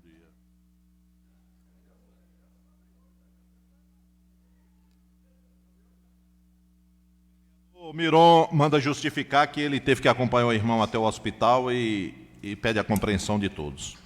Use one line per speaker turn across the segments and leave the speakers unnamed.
Bom dia. O Miron manda justificar que ele teve que acompanhar o irmão até o hospital e pede a compreensão de todos.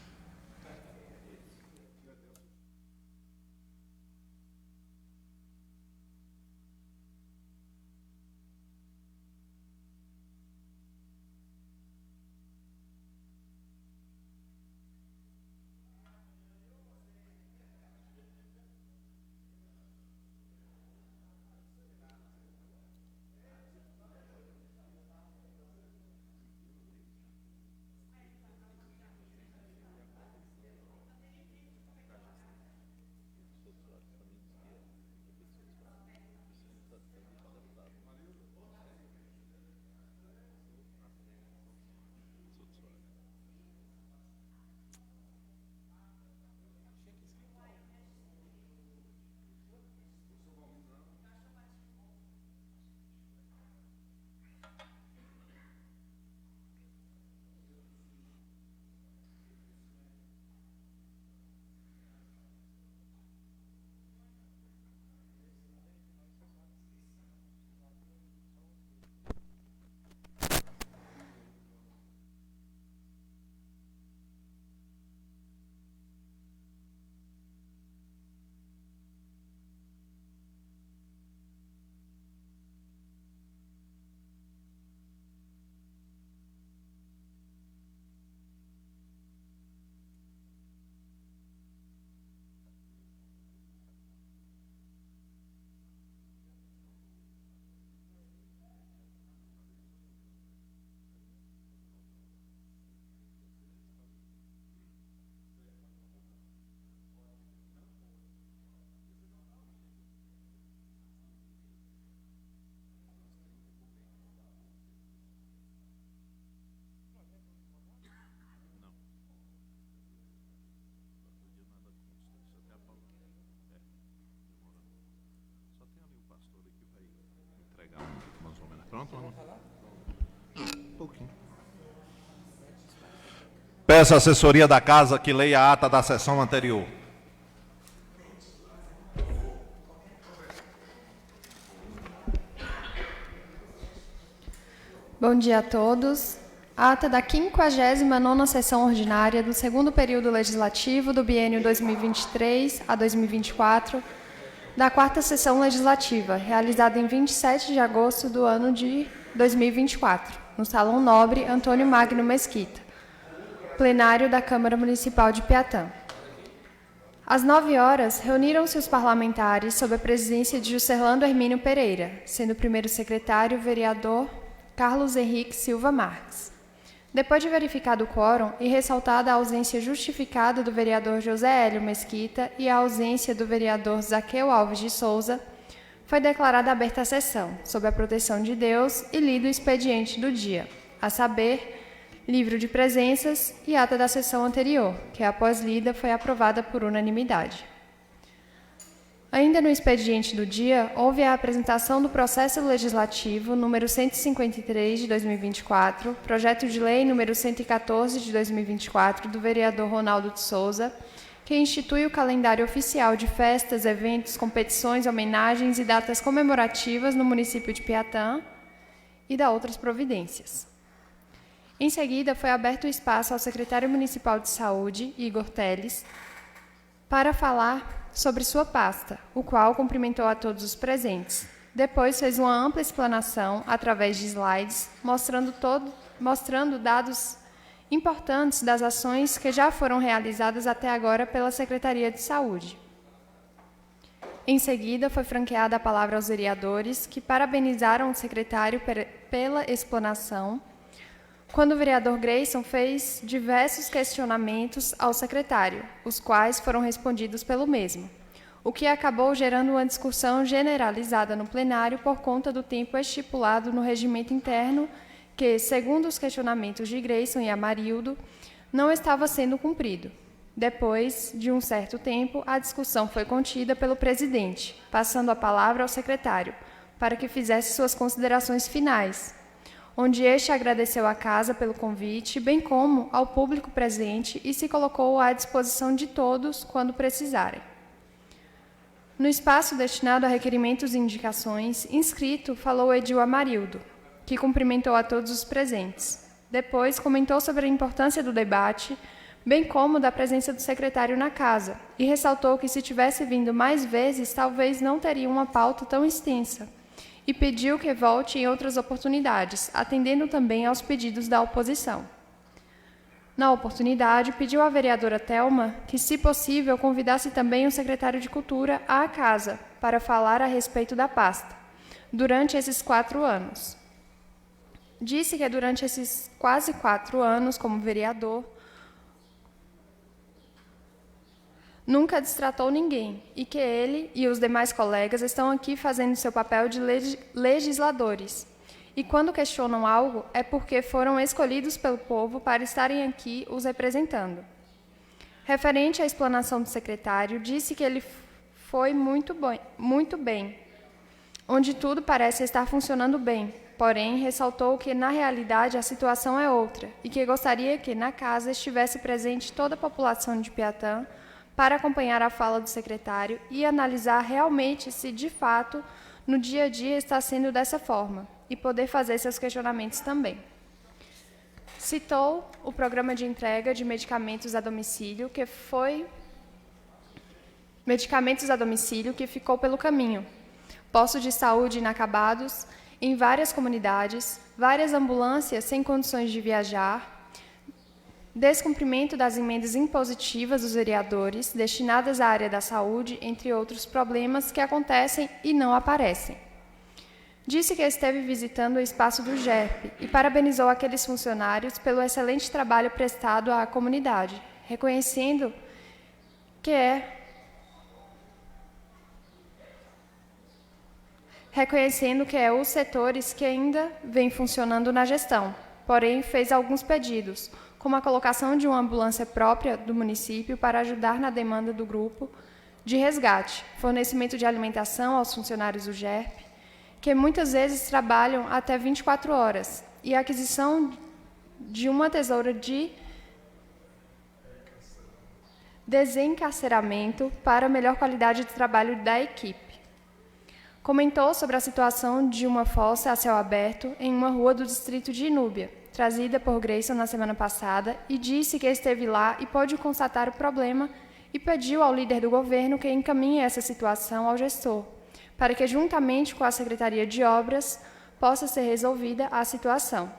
Peço à assessoria da casa que leia a ata da sessão anterior.
Bom dia a todos. Ata da 59ª sessão ordinária do segundo período legislativo do biênio 2023 a 2024, da quarta sessão legislativa, realizada em 27 de agosto do ano de 2024, no Salão Nobre Antônio Magno Mesquita, plenário da Câmara Municipal de Piatã. Às 9 horas, reuniram-se os parlamentares sob a presidência de Juscelando Hermínio Pereira, sendo o primeiro secretário o vereador Carlos Henrique Silva Marques. Depois de verificado o quórum e ressaltada a ausência justificada do vereador José Hélio Mesquita e a ausência do vereador Zaqueu Alves de Souza, foi declarada aberta a sessão, sob a proteção de Deus, e lido o expediente do dia, a saber, livro de presenças e ata da sessão anterior, que após lida foi aprovada por unanimidade. Ainda no expediente do dia, houve a apresentação do processo legislativo número 153 de 2024, projeto de lei número 114 de 2024 do vereador Ronaldo de Souza, que institui o calendário oficial de festas, eventos, competições, homenagens e datas comemorativas no município de Piatã e da outras providências. Em seguida, foi aberto o espaço ao secretário municipal de Saúde, Igor Teles, para falar sobre sua pasta, o qual cumprimentou a todos os presentes. Depois fez uma ampla explanação, através de slides, mostrando dados importantes das ações que já foram realizadas até agora pela Secretaria de Saúde. Em seguida, foi franqueada a palavra aos vereadores, que parabenizaram o secretário pela explanação, quando o vereador Grayson fez diversos questionamentos ao secretário, os quais foram respondidos pelo mesmo, o que acabou gerando uma discussão generalizada no plenário por conta do tempo estipulado no regimento interno que, segundo os questionamentos de Grayson e Amarildo, não estava sendo cumprido. Depois de um certo tempo, a discussão foi contida pelo presidente, passando a palavra ao secretário, para que fizesse suas considerações finais, onde este agradeceu à casa pelo convite, bem como ao público presente e se colocou à disposição de todos quando precisarem. No espaço destinado a requerimentos e indicações, inscrito falou Edil Amarildo, que cumprimentou a todos os presentes. Depois, comentou sobre a importância do debate, bem como da presença do secretário na casa, e ressaltou que se tivesse vindo mais vezes, talvez não teria uma pauta tão extensa, e pediu que volte em outras oportunidades, atendendo também aos pedidos da oposição. Na oportunidade, pediu à vereadora Thelma que, se possível, convidasse também o secretário de Cultura à casa para falar a respeito da pasta, durante esses 4 anos. Disse que durante esses quase 4 anos como vereador, nunca destratou ninguém e que ele e os demais colegas estão aqui fazendo seu papel de legisladores. E quando questionam algo, é porque foram escolhidos pelo povo para estarem aqui os representando. Referente à explanação do secretário, disse que ele foi muito bem, onde tudo parece estar funcionando bem, porém ressaltou que na realidade a situação é outra e que gostaria que na casa estivesse presente toda a população de Piatã para acompanhar a fala do secretário e analisar realmente se de fato no dia a dia está sendo dessa forma, e poder fazer seus questionamentos também. Citou o programa de entrega de medicamentos a domicílio, que ficou pelo caminho, postos de saúde inacabados em várias comunidades, várias ambulâncias sem condições de viajar, descumprimento das emendas impositivas dos vereadores destinadas à área da saúde, entre outros problemas que acontecem e não aparecem. Disse que esteve visitando o espaço do GERP e parabenizou aqueles funcionários pelo excelente trabalho prestado à comunidade, reconhecendo que é os setores que ainda vêm funcionando na gestão, porém fez alguns pedidos, como a colocação de uma ambulância própria do município para ajudar na demanda do grupo de resgate, fornecimento de alimentação aos funcionários do GERP, que muitas vezes trabalham até 24 horas, e a aquisição de uma tesoura de desencarceramento para melhor qualidade de trabalho da equipe. Comentou sobre a situação de uma fossa a céu aberto em uma rua do distrito de Inúbia, trazida por Grayson na semana passada, e disse que esteve lá e pôde constatar o problema e pediu ao líder do governo que encaminhe essa situação ao gestor, para que, juntamente com a Secretaria de Obras, possa ser resolvida a situação.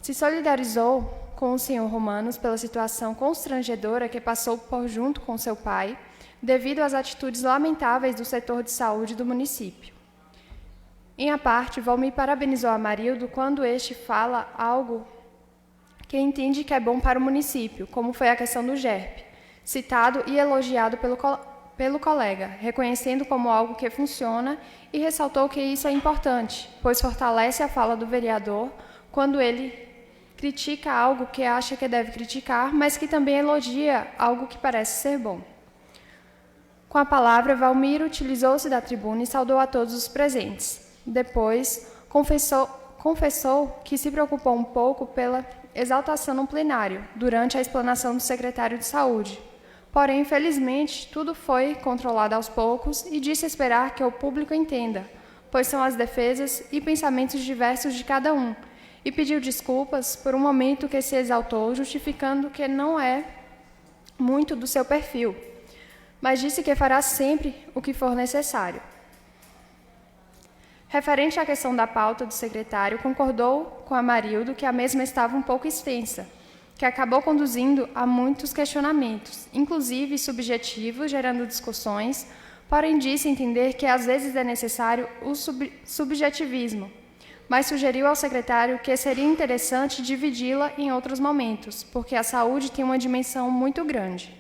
Se solidarizou com o senhor Romanos pela situação constrangedora que passou por junto com seu pai, devido às atitudes lamentáveis do setor de saúde do município. Em a parte, Valmir parabenizou a Amarildo quando este fala algo que entende que é bom para o município, como foi a questão do GERP, citado e elogiado pelo colega, reconhecendo como algo que funciona e ressaltou que isso é importante, pois fortalece a fala do vereador quando ele critica algo que acha que deve criticar, mas que também elogia algo que parece ser bom. Com a palavra, Valmir utilizou-se da tribuna e saudou a todos os presentes. Depois, confessou que se preocupou um pouco pela exaltação no plenário, durante a explanação do secretário de Saúde. Porém, infelizmente, tudo foi controlado aos poucos e disse esperar que o público entenda, pois são as defesas e pensamentos diversos de cada um, e pediu desculpas por um momento que se exaltou, justificando que não é muito do seu perfil, mas disse que fará sempre o que for necessário. Referente à questão da pauta do secretário, concordou com a Amarildo que a mesma estava um pouco extensa, que acabou conduzindo a muitos questionamentos, inclusive subjetivos, gerando discussões, porém disse entender que às vezes é necessário o subjetivismo, mas sugeriu ao secretário que seria interessante dividi-la em outros momentos, porque a saúde tem uma dimensão muito grande.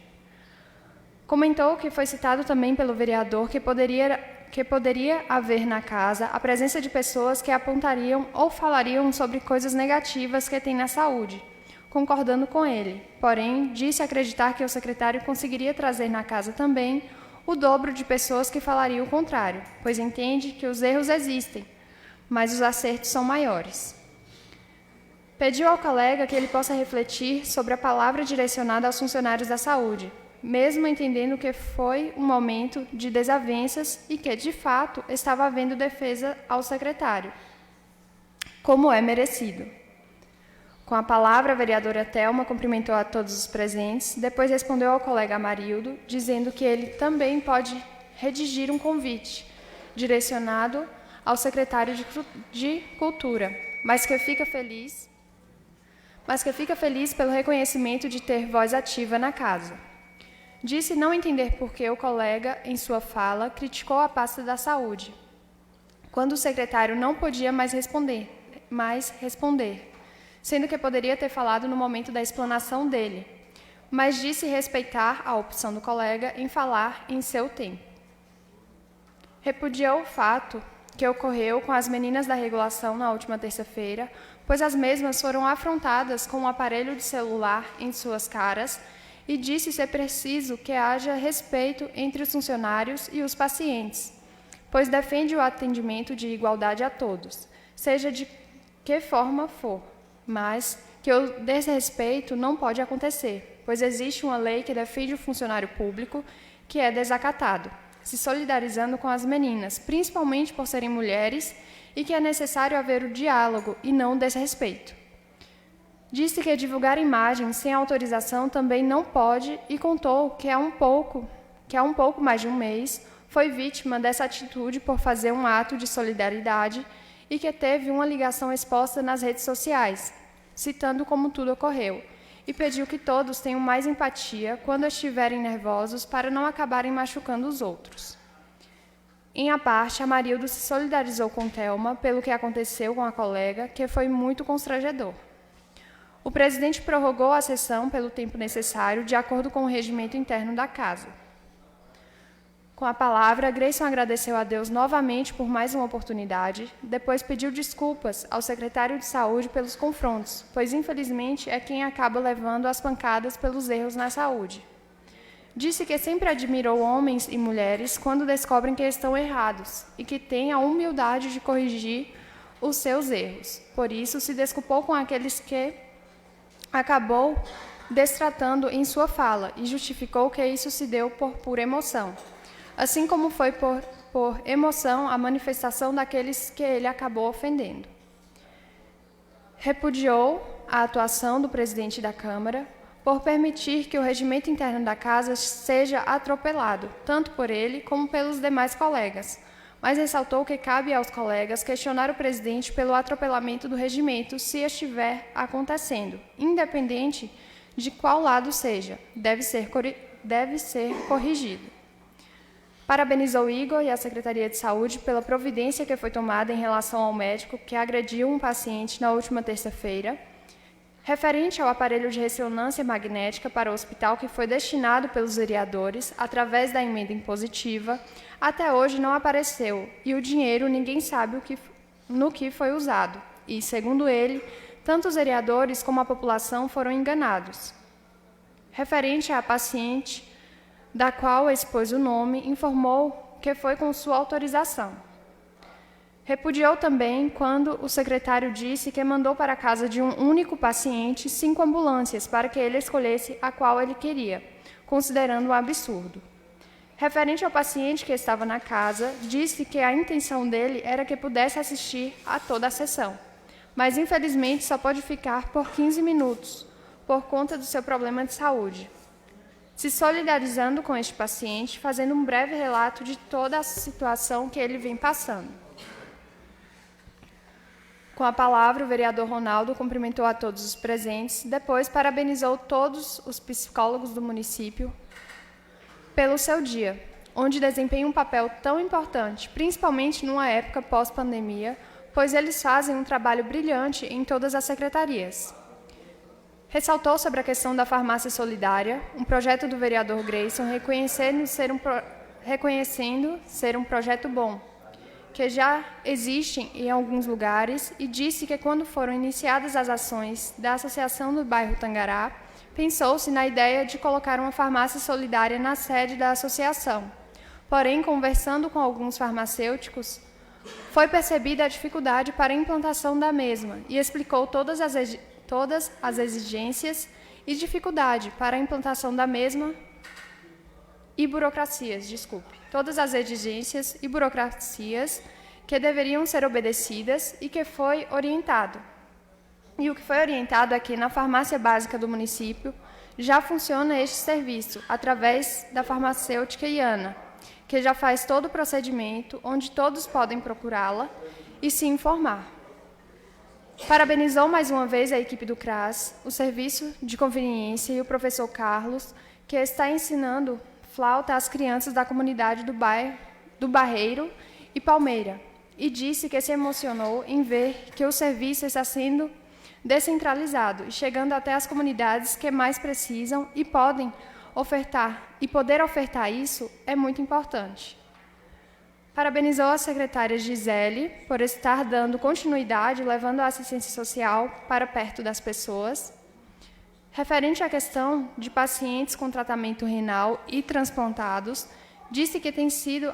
Comentou que foi citado também pelo vereador que poderia haver na casa a presença de pessoas que apontariam ou falariam sobre coisas negativas que tem na saúde, concordando com ele. Porém, disse acreditar que o secretário conseguiria trazer na casa também o dobro de pessoas que falariam o contrário, pois entende que os erros existem, mas os acertos são maiores. Pediu ao colega que ele possa refletir sobre a palavra direcionada aos funcionários da saúde, mesmo entendendo que foi um momento de desavenças e que, de fato, estava havendo defesa ao secretário, como é merecido. Com a palavra, a vereadora Thelma cumprimentou a todos os presentes, depois respondeu ao colega Amarildo, dizendo que ele também pode redigir um convite direcionado ao secretário de Cultura, mas que fica feliz pelo reconhecimento de ter voz ativa na casa. Disse não entender por que o colega, em sua fala, criticou a pasta da saúde, quando o secretário não podia mais responder, sendo que poderia ter falado no momento da explanação dele, mas disse respeitar a opção do colega em falar em seu tempo. Repudiou o fato que ocorreu com as meninas da regulação na última terça-feira, pois as mesmas foram afrontadas com um aparelho de celular em suas caras e disse ser preciso que haja respeito entre os funcionários e os pacientes, pois defende o atendimento de igualdade a todos, seja de que forma for, mas que o desrespeito não pode acontecer, pois existe uma lei que defende o funcionário público que é desacatado, se solidarizando com as meninas, principalmente por serem mulheres, e que é necessário haver o diálogo e não o desrespeito. Disse que divulgar imagens sem autorização também não pode e contou que há um pouco mais de um mês foi vítima dessa atitude por fazer um ato de solidariedade e que teve uma ligação exposta nas redes sociais, citando como tudo ocorreu, e pediu que todos tenham mais empatia quando estiverem nervosos para não acabarem machucando os outros. Em a parte, Amarildo se solidarizou com Thelma pelo que aconteceu com a colega, que foi muito constrangedor. O presidente prorrogou a sessão pelo tempo necessário, de acordo com o regimento interno da Casa. Com a palavra, Grayson agradeceu a Deus novamente por mais uma oportunidade, depois pediu desculpas ao secretário de Saúde pelos confrontos, pois infelizmente é quem acaba levando as pancadas pelos erros na saúde. Disse que sempre admirou homens e mulheres quando descobrem que estão errados e que têm a humildade de corrigir os seus erros. Por isso, se desculpou com aqueles que acabou destratando em sua fala e justificou que isso se deu por pura emoção, assim como foi por emoção a manifestação daqueles que ele acabou ofendendo. Repudiou a atuação do presidente da Câmara por permitir que o regimento interno da Casa seja atropelado, tanto por ele como pelos demais colegas, mas ressaltou que cabe aos colegas questionar o presidente pelo atropelamento do regimento se estiver acontecendo, independente de qual lado seja, deve ser corrigido. Parabenizou Igor e a Secretaria de Saúde pela providência que foi tomada em relação ao médico que agrediu um paciente na última terça-feira, referente ao aparelho de ressonância magnética para o hospital que foi destinado pelos vereadores através da emenda impositiva, até hoje não apareceu e o dinheiro ninguém sabe no que foi usado. E, segundo ele, tanto os vereadores como a população foram enganados. Referente à paciente, da qual expôs o nome, informou que foi com sua autorização. Repudiou também quando o secretário disse que mandou para a casa de um único paciente 5 ambulâncias para que ele escolhesse a qual ele queria, considerando um absurdo. Referente ao paciente que estava na casa, disse que a intenção dele era que pudesse assistir a toda a sessão, mas infelizmente só pode ficar por 15 minutos, por conta do seu problema de saúde. Se solidarizando com este paciente, fazendo um breve relato de toda a situação que ele vem passando. Com a palavra, o vereador Ronaldo cumprimentou a todos os presentes, depois parabenizou todos os psicólogos do município pelo seu dia, onde desempenham um papel tão importante, principalmente numa época pós-pandemia, pois eles fazem um trabalho brilhante em todas as secretarias. Ressaltou sobre a questão da farmácia solidária, um projeto do vereador Grayson, reconhecendo ser um projeto bom, que já existem em alguns lugares, e disse que quando foram iniciadas as ações da Associação do Bairro Tangará, pensou-se na ideia de colocar uma farmácia solidária na sede da associação. Porém, conversando com alguns farmacêuticos, foi percebida a dificuldade para a implantação da mesma e explicou todas as todas as exigências e dificuldade para a implantação da mesma e burocracias, todas as exigências e burocracias que deveriam ser obedecidas e que foi orientado. E o que foi orientado é que na farmácia básica do município já funciona este serviço através da farmacêutica Iana, que já faz todo o procedimento, onde todos podem procurá-la e se informar. Parabenizou mais uma vez a equipe do CRAS, o serviço de conveniência e o professor Carlos, que está ensinando flauta às crianças da comunidade do Barreiro e Palmeira, e disse que se emocionou em ver que o serviço está sendo descentralizado e chegando até as comunidades que mais precisam e podem ofertar, e poder ofertar isso é muito importante. Parabenizou a secretária Gisele por estar dando continuidade, levando a assistência social para perto das pessoas. Referente à questão de pacientes com tratamento renal e transplantados, disse que tem sido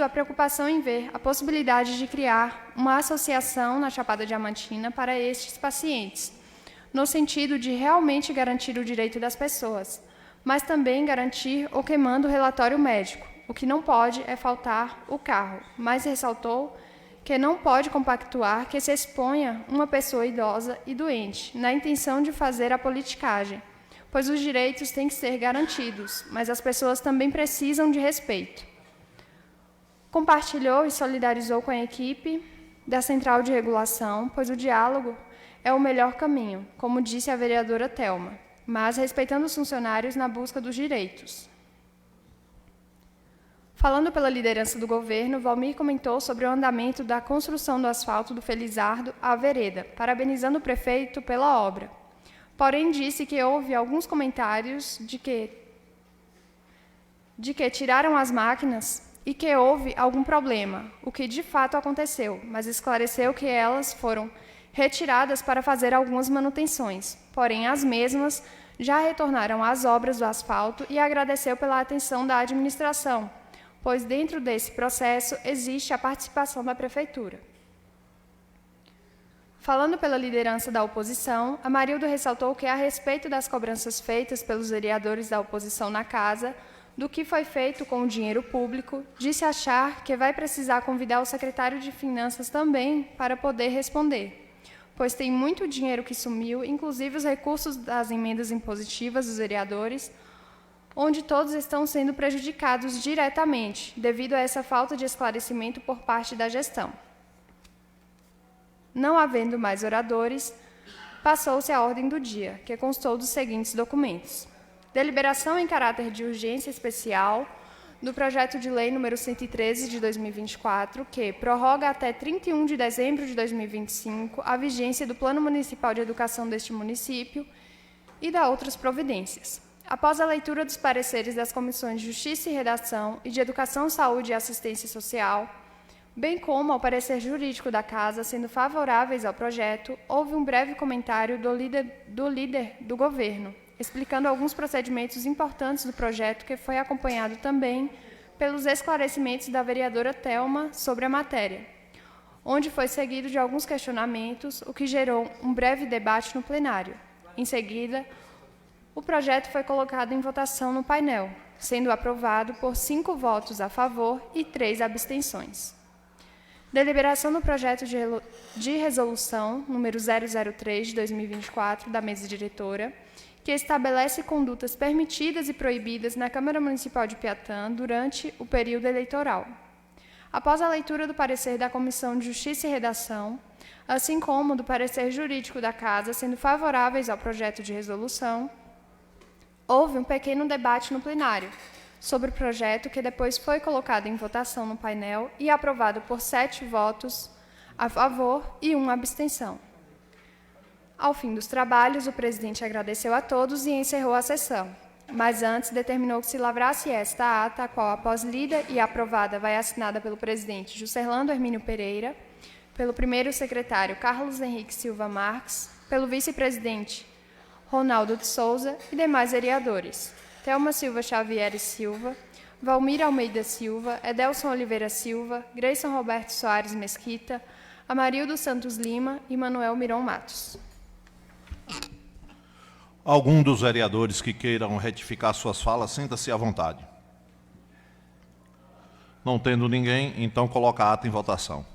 a preocupação em ver a possibilidade de criar uma associação na Chapada Diamantina para estes pacientes, no sentido de realmente garantir o direito das pessoas, mas também garantir o queimando relatório médico. O que não pode é faltar o carro, mas ressaltou que não pode compactuar que se exponha uma pessoa idosa e doente, na intenção de fazer a politicagem, pois os direitos têm que ser garantidos, mas as pessoas também precisam de respeito. Compartilhou e solidarizou com a equipe da Central de Regulação, pois o diálogo é o melhor caminho, como disse a vereadora Thelma, mas respeitando os funcionários na busca dos direitos. Falando pela liderança do governo, Valmir comentou sobre o andamento da construção do asfalto do Felizardo à vereda, parabenizando o prefeito pela obra. Porém, disse que houve alguns comentários de que tiraram as máquinas e que houve algum problema, o que de fato aconteceu, mas esclareceu que elas foram retiradas para fazer algumas manutenções, porém as mesmas já retornaram às obras do asfalto e agradeceu pela atenção da administração, pois dentro desse processo existe a participação da Prefeitura. Falando pela liderança da oposição, Amarildo ressaltou que, a respeito das cobranças feitas pelos vereadores da oposição na Casa, do que foi feito com o dinheiro público, disse achar que vai precisar convidar o secretário de Finanças também para poder responder, pois tem muito dinheiro que sumiu, inclusive os recursos das emendas impositivas dos vereadores, onde todos estão sendo prejudicados diretamente, devido a essa falta de esclarecimento por parte da gestão. Não havendo mais oradores, passou-se à ordem do dia, que constou dos seguintes documentos. Deliberação em caráter de urgência especial do projeto de lei número 113 de 2024, que prorroga até 31 de dezembro de 2025 a vigência do Plano Municipal de Educação deste município e da outras providências. Após a leitura dos pareceres das comissões de Justiça e Redação e de Educação, Saúde e Assistência Social, bem como ao parecer jurídico da Casa, sendo favoráveis ao projeto, houve um breve comentário do líder do governo, explicando alguns procedimentos importantes do projeto, que foi acompanhado também pelos esclarecimentos da vereadora Thelma sobre a matéria, onde foi seguido de alguns questionamentos, o que gerou um breve debate no plenário. Em seguida, o projeto foi colocado em votação no painel, sendo aprovado por 5 votos a favor e 3 abstenções. Deliberação do projeto de resolução número 003 de 2024 da mesa diretora, que estabelece condutas permitidas e proibidas na Câmara Municipal de Piatã durante o período eleitoral. Após a leitura do parecer da Comissão de Justiça e Redação, assim como do parecer jurídico da Casa, sendo favoráveis ao projeto de resolução, houve um pequeno debate no plenário sobre o projeto, que depois foi colocado em votação no painel e aprovado por 7 votos a favor e 1 abstenção. Ao fim dos trabalhos, o presidente agradeceu a todos e encerrou a sessão, mas antes determinou que se lavrasse esta ata, a qual, após lida e aprovada, vai assinada pelo presidente Juscelando Hermínio Pereira, pelo primeiro secretário Carlos Henrique Silva Marques, pelo vice-presidente Ronaldo de Souza e demais vereadores: Thelma Silva Xavier e Silva, Valmir Almeida Silva, Edelson Oliveira Silva, Grayson Roberto Soares Mesquita, Amarildo Santos Lima e Manuel Miron Matos.
Algum dos vereadores que queiram retificar suas falas, sinta-se à vontade. Não tendo ninguém, então coloca a ata em votação.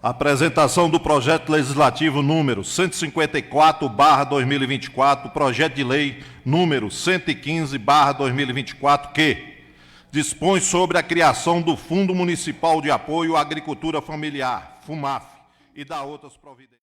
Apresentação do projeto legislativo número 154/2024, projeto de lei número 115/2024, que dispõe sobre a criação do Fundo Municipal de Apoio à Agricultura Familiar, FUMAF, e da outras providências.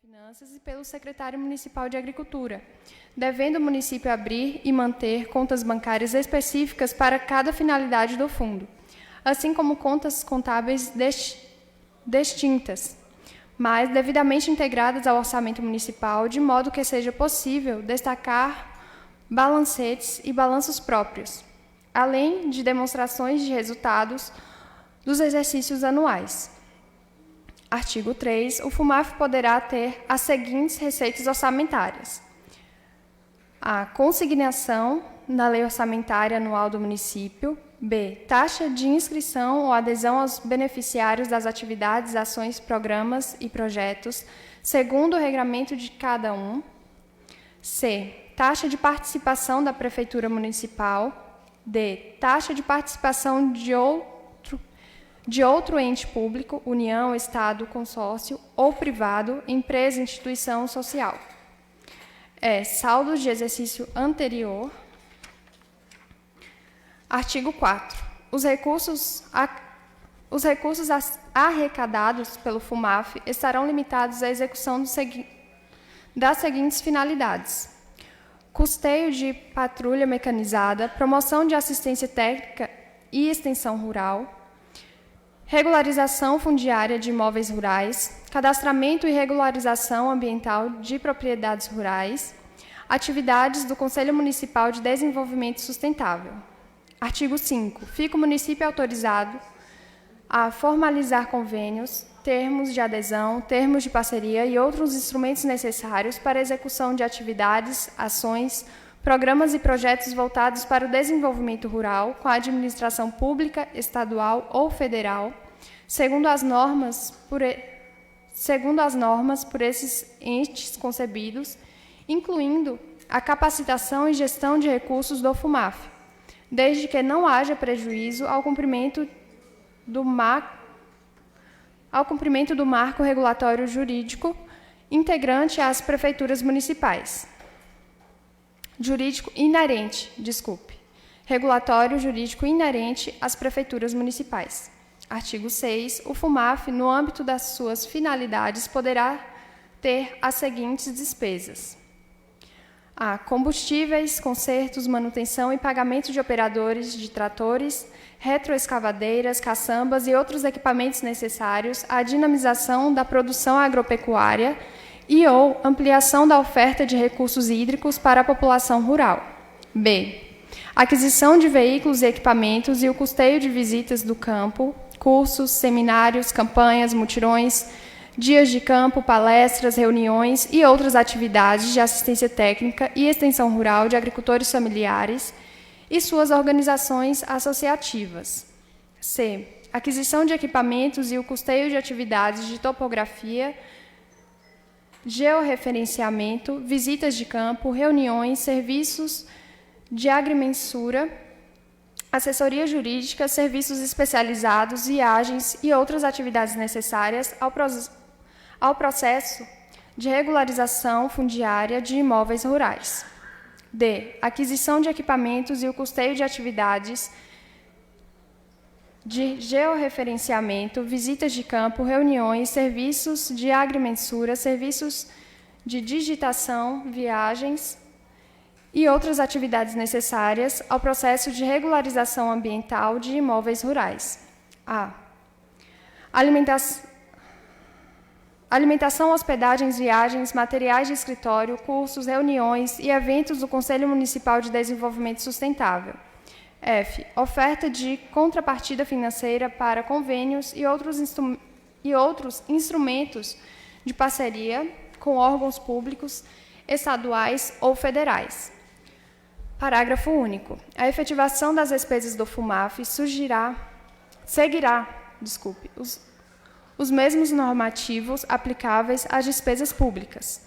Finanças e pelo secretário municipal de Agricultura, devendo o município abrir e manter contas bancárias específicas para cada finalidade do fundo, assim como contas contábeis distintas, mas devidamente integradas ao orçamento municipal, de modo que seja possível destacar balancetes e balanços próprios, além de demonstrações de resultados dos exercícios anuais. Artigo 3. O FUMAF poderá ter as seguintes receitas orçamentárias: a consignação na lei orçamentária anual do município. B. Taxa de inscrição ou adesão aos beneficiários das atividades, ações, programas e projetos, segundo o regramento de cada um. C. Taxa de participação da Prefeitura Municipal. D. Taxa de participação de outro ente público, União, Estado, consórcio ou privado, empresa, instituição social. E. Saldos de exercício anterior. Artigo 4. Os recursos arrecadados pelo FUMAF estarão limitados à execução das seguintes finalidades: custeio de patrulha mecanizada, promoção de assistência técnica e extensão rural, regularização fundiária de imóveis rurais, cadastramento e regularização ambiental de propriedades rurais, atividades do Conselho Municipal de Desenvolvimento Sustentável. Artigo 5. Fica o município autorizado a formalizar convênios, termos de adesão, termos de parceria e outros instrumentos necessários para a execução de atividades, ações, programas e projetos voltados para o desenvolvimento rural com a administração pública, estadual ou federal, segundo as normas por esses entes concebidos, incluindo a capacitação e gestão de recursos do FUMAF, desde que não haja prejuízo ao cumprimento do marco regulatório jurídico integrante às prefeituras municipais. Regulatório jurídico inerente às prefeituras municipais. Artigo 6. O FUMAF, no âmbito das suas finalidades, poderá ter as seguintes despesas: a. Combustíveis, consertos, manutenção e pagamento de operadores de tratores, retroescavadeiras, caçambas e outros equipamentos necessários à dinamização da produção agropecuária e ou ampliação da oferta de recursos hídricos para a população rural. B. Aquisição de veículos e equipamentos e o custeio de visitas do campo, cursos, seminários, campanhas, mutirões, dias de campo, palestras, reuniões e outras atividades de assistência técnica e extensão rural de agricultores familiares e suas organizações associativas. C. Aquisição de equipamentos e o custeio de atividades de topografia, georreferenciamento, visitas de campo, reuniões, serviços de agrimensura, assessoria jurídica, serviços especializados, viagens e outras atividades necessárias ao processo de regularização fundiária de imóveis rurais. D. Aquisição de equipamentos e o custeio de atividades de georreferenciamento, visitas de campo, reuniões, serviços de agrimensura, serviços de digitação, viagens e outras atividades necessárias ao processo de regularização ambiental de imóveis rurais. A. Alimentação, hospedagens, viagens, materiais de escritório, cursos, reuniões e eventos do Conselho Municipal de Desenvolvimento Sustentável. F. Oferta de contrapartida financeira para convênios e outros instrumentos de parceria com órgãos públicos, estaduais ou federais. Parágrafo único. A efetivação das despesas do FUMAF seguirá os mesmos normativos aplicáveis às despesas públicas.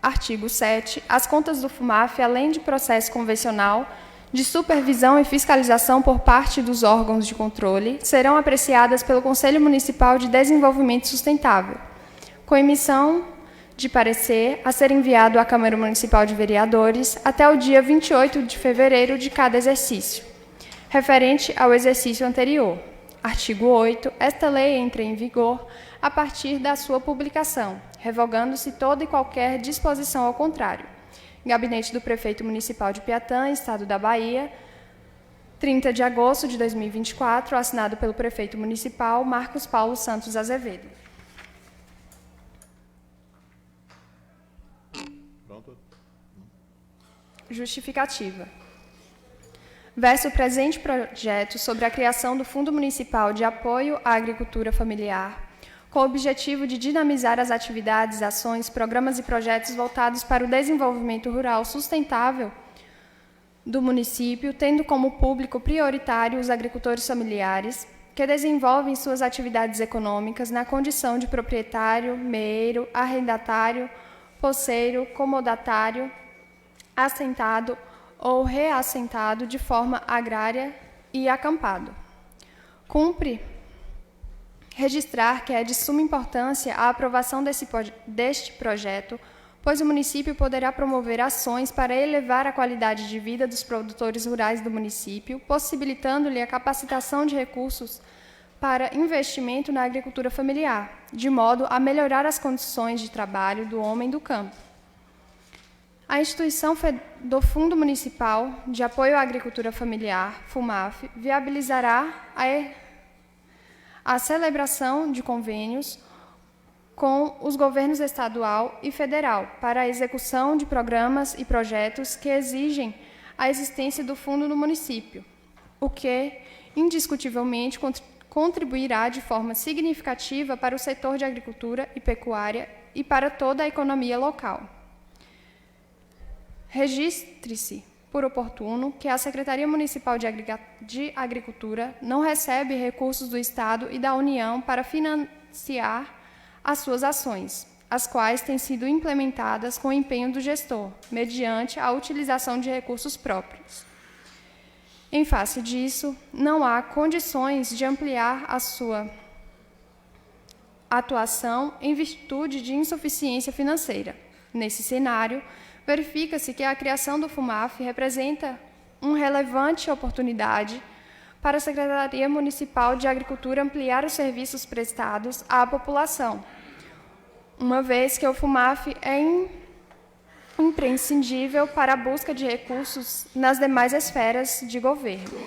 Artigo 7. As contas do FUMAF, além de processo convencional de supervisão e fiscalização por parte dos órgãos de controle, serão apreciadas pelo Conselho Municipal de Desenvolvimento Sustentável, com emissão de parecer a ser enviado à Câmara Municipal de Vereadores até o dia 28 de fevereiro de cada exercício, referente ao exercício anterior. Artigo 8. Esta lei entra em vigor a partir da sua publicação, revogando-se toda e qualquer disposição ao contrário. Gabinete do Prefeito Municipal de Piatã, Estado da Bahia, 30 de agosto de 2024, assinado pelo Prefeito Municipal Marcos Paulo Santos Azevedo.
Pronto.
Justificativa. Versa o presente projeto sobre a criação do Fundo Municipal de Apoio à Agricultura Familiar, com o objetivo de dinamizar as atividades, ações, programas e projetos voltados para o desenvolvimento rural sustentável do município, tendo como público prioritário os agricultores familiares, que desenvolvem suas atividades econômicas na condição de proprietário, meeiro, arrendatário, posseiro, comodatário, assentado ou reassentado de forma agrária e acampado. Cumpre registrar que é de suma importância a aprovação deste projeto, pois o município poderá promover ações para elevar a qualidade de vida dos produtores rurais do município, possibilitando-lhe a capacitação de recursos para investimento na agricultura familiar, de modo a melhorar as condições de trabalho do homem do campo. A instituição do Fundo Municipal de Apoio à Agricultura Familiar, FUMAF, viabilizará a celebração de convênios com os governos estadual e federal para a execução de programas e projetos que exigem a existência do fundo no município, o que, indiscutivelmente, contribuirá de forma significativa para o setor de agricultura e pecuária e para toda a economia local. Registre-se, por oportuno, que a Secretaria Municipal de Agricultura não recebe recursos do Estado e da União para financiar as suas ações, as quais têm sido implementadas com o empenho do gestor, mediante a utilização de recursos próprios. Em face disso, não há condições de ampliar a sua atuação em virtude de insuficiência financeira. Nesse cenário, verifica-se que a criação do FUMAF representa uma relevante oportunidade para a Secretaria Municipal de Agricultura ampliar os serviços prestados à população, uma vez que o FUMAF é imprescindível para a busca de recursos nas demais esferas de governo.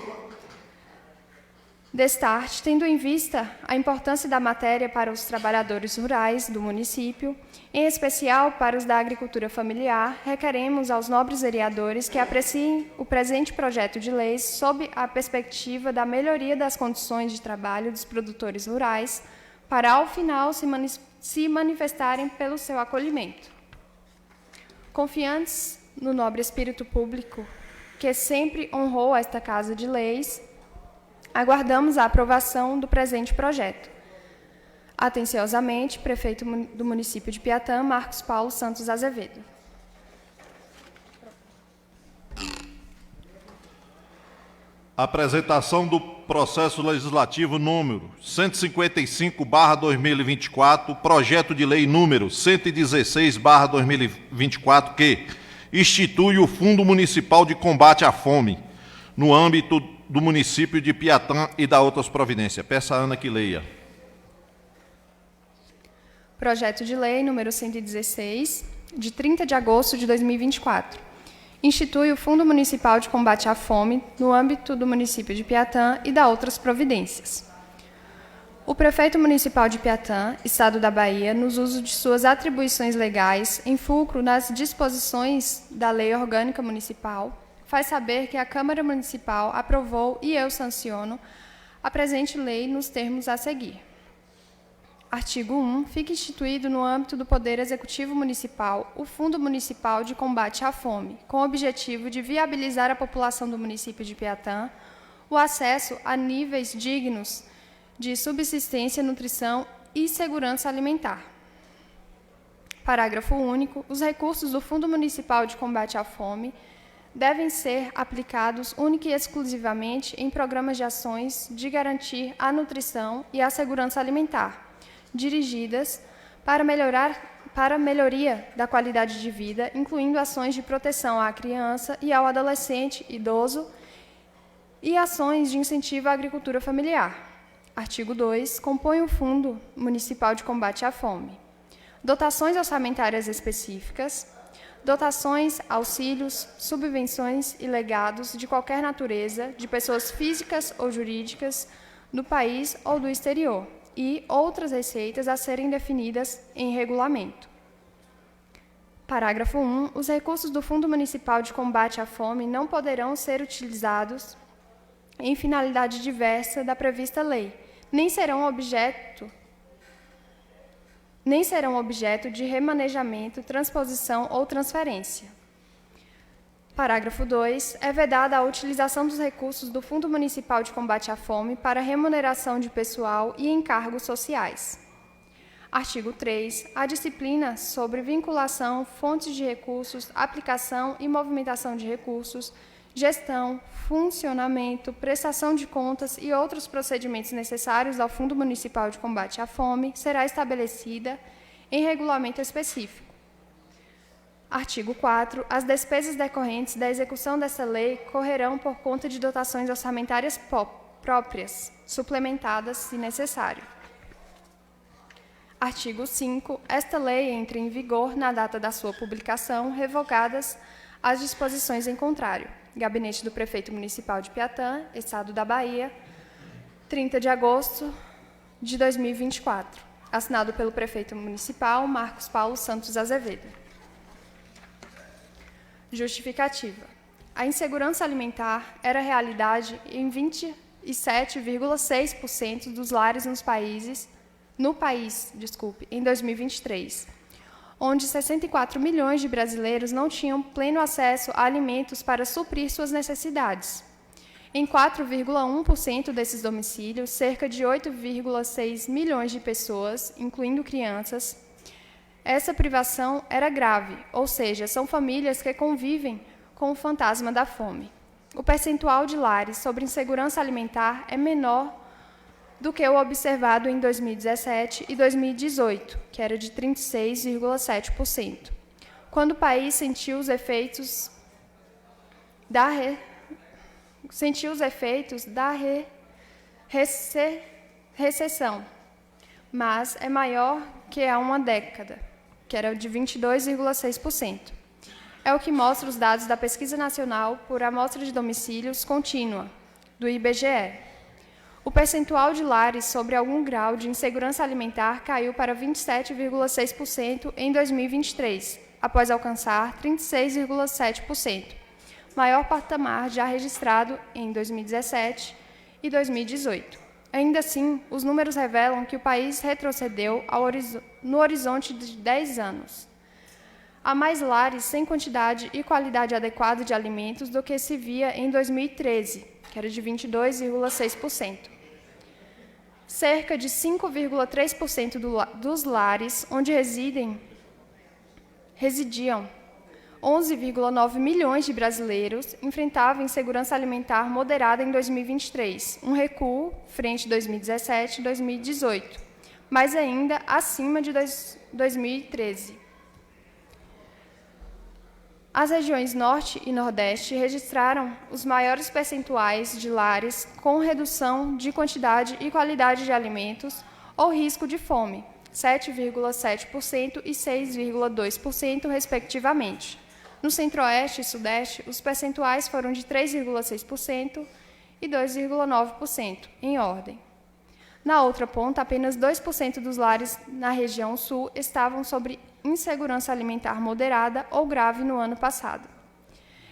Destarte, tendo em vista a importância da matéria para os trabalhadores rurais do município, em especial para os da agricultura familiar, requeremos aos nobres vereadores que apreciem o presente projeto de lei sob a perspectiva da melhoria das condições de trabalho dos produtores rurais, para, ao final, se manifestarem pelo seu acolhimento. Confiantes no nobre espírito público que sempre honrou esta Casa de Leis, aguardamos a aprovação do presente projeto. Atenciosamente, Prefeito do município de Piatã, Marcos Paulo Santos Azevedo.
Apresentação do processo legislativo número 155/2024, projeto de lei número 116/2024, que institui o Fundo Municipal de Combate à Fome, no âmbito do município de Piatã e da outras providências. Peço a Ana que leia.
Projeto de lei número 116, de 30 de agosto de 2024. Institui o Fundo Municipal de Combate à Fome no âmbito do município de Piatã e da outras providências. O Prefeito Municipal de Piatã, Estado da Bahia, nos usos de suas atribuições legais, em fulcro nas disposições da Lei Orgânica Municipal, faz saber que a Câmara Municipal aprovou e eu sanciono a presente lei nos termos a seguir. Artigo 1. Fica instituído no âmbito do Poder Executivo Municipal o Fundo Municipal de Combate à Fome, com o objetivo de viabilizar a população do município de Piatã o acesso a níveis dignos de subsistência, nutrição e segurança alimentar. Parágrafo único. Os recursos do Fundo Municipal de Combate à Fome devem ser aplicados única e exclusivamente em programas de ações de garantir a nutrição e a segurança alimentar, dirigidas para melhoria da qualidade de vida, incluindo ações de proteção à criança e ao adolescente, idoso, e ações de incentivo à agricultura familiar. Artigo 2. Compõe o Fundo Municipal de Combate à Fome. dotações orçamentárias específicas, dotações, auxílios, subvenções e legados de qualquer natureza de pessoas físicas ou jurídicas do país ou do exterior e outras receitas a serem definidas em regulamento. Parágrafo 1. Os recursos do Fundo Municipal de Combate à Fome não poderão ser utilizados em finalidade diversa da prevista lei, nem serão objeto de remanejamento, transposição ou transferência. Parágrafo 2. É vedada a utilização dos recursos do Fundo Municipal de Combate à Fome para remuneração de pessoal e encargos sociais. Artigo 3. A disciplina sobre vinculação, fontes de recursos, aplicação e movimentação de recursos, gestão, funcionamento, prestação de contas e outros procedimentos necessários ao Fundo Municipal de Combate à Fome será estabelecida em regulamento específico. Artigo 4. As despesas decorrentes da execução desta lei correrão por conta de dotações orçamentárias próprias, suplementadas, se necessário. Artigo 5. Esta lei entra em vigor na data da sua publicação, revogadas as disposições em contrário. Gabinete do Prefeito Municipal de Piatã, Estado da Bahia, 30 de agosto de 2024. Assinado pelo Prefeito Municipal, Marcos Paulo Santos Azevedo. Justificativa. A insegurança alimentar era realidade em 27,6% dos lares no país, em 2023, onde 64 milhões de brasileiros não tinham pleno acesso a alimentos para suprir suas necessidades. Em 4,1% desses domicílios, cerca de 8,6 milhões de pessoas, incluindo crianças, essa privação era grave, ou seja, são famílias que convivem com o fantasma da fome. O percentual de lares sobre insegurança alimentar é menor do que o observado em 2017 e 2018, que era de 36,7%, quando o país sentiu os efeitos da recessão, mas é maior que há uma década, que era de 22,6%. É o que mostra os dados da Pesquisa Nacional por Amostra de Domicílios Contínua, do IBGE. O percentual de lares sobre algum grau de insegurança alimentar caiu para 27,6% em 2023, após alcançar 36,7%, maior patamar já registrado em 2017 e 2018. Ainda assim, os números revelam que o país retrocedeu no horizonte de 10 anos. Há mais lares sem quantidade e qualidade adequada de alimentos do que se via em 2013, que era de 22,6%. Cerca de 5,3% dos lares onde residiam 11,9 milhões de brasileiros enfrentavam insegurança alimentar moderada em 2023, um recuo frente a 2017 e 2018, mas ainda acima de 2013. As regiões Norte e Nordeste registraram os maiores percentuais de lares com redução de quantidade e qualidade de alimentos ou risco de fome, 7,7% e 6,2%, respectivamente. No Centro-Oeste e Sudeste, os percentuais foram de 3,6% e 2,9%, em ordem. Na outra ponta, apenas 2% dos lares na região Sul estavam sob insegurança alimentar moderada ou grave no ano passado.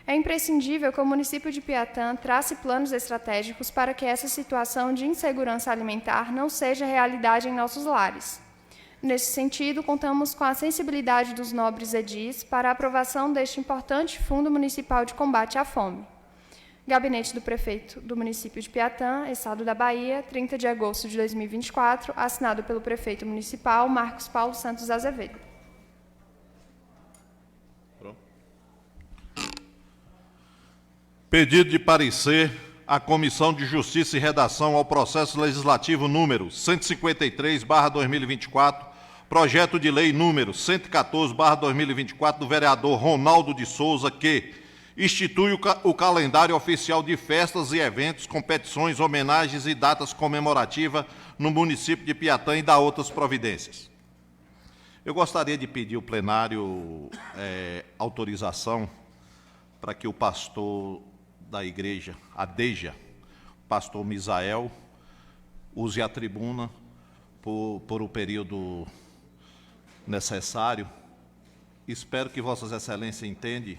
É imprescindível que o município de Piatã trace planos estratégicos para que essa situação de insegurança alimentar não seja realidade em nossos lares. Nesse sentido, contamos com a sensibilidade dos nobres edis para a aprovação deste importante Fundo Municipal de Combate à Fome. Gabinete do Prefeito do município de Piatã, Estado da Bahia, 30 de agosto de 2024, assinado pelo Prefeito Municipal, Marcos Paulo Santos Azevedo.
Pedido de parecer à Comissão de Justiça e Redação ao processo legislativo número 153/2024, projeto de lei número 114/2024 do vereador Ronaldo de Souza, que institui o calendário oficial de festas e eventos, competições, homenagens e datas comemorativas no município de Piatã e dá outras providências. Eu gostaria de pedir ao plenário autorização para que o pastor da igreja, a DEJA, pastor Misael, use a tribuna por o período necessário. Espero que Vossas Excelências entendam.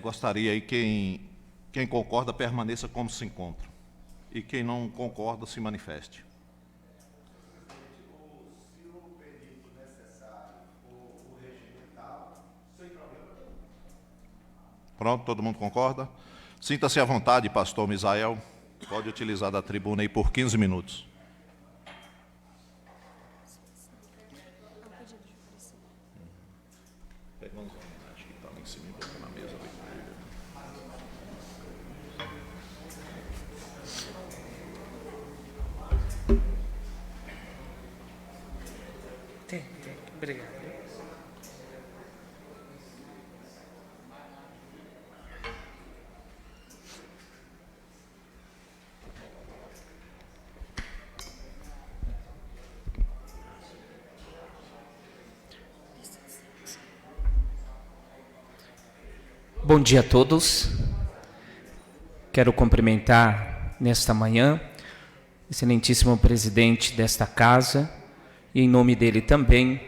Gostaria aí quem concorda permaneça como se encontra. E quem não concorda se manifeste. Pronto, todo mundo concorda? Sinta-se à vontade, pastor Misael. Pode utilizar da tribuna aí por 15 minutos. Pega umas homenagens que estão em cima e botar na mesa.
Tem. Obrigado. Bom dia a todos. Quero cumprimentar nesta manhã o excelentíssimo presidente desta casa e, em nome dele também,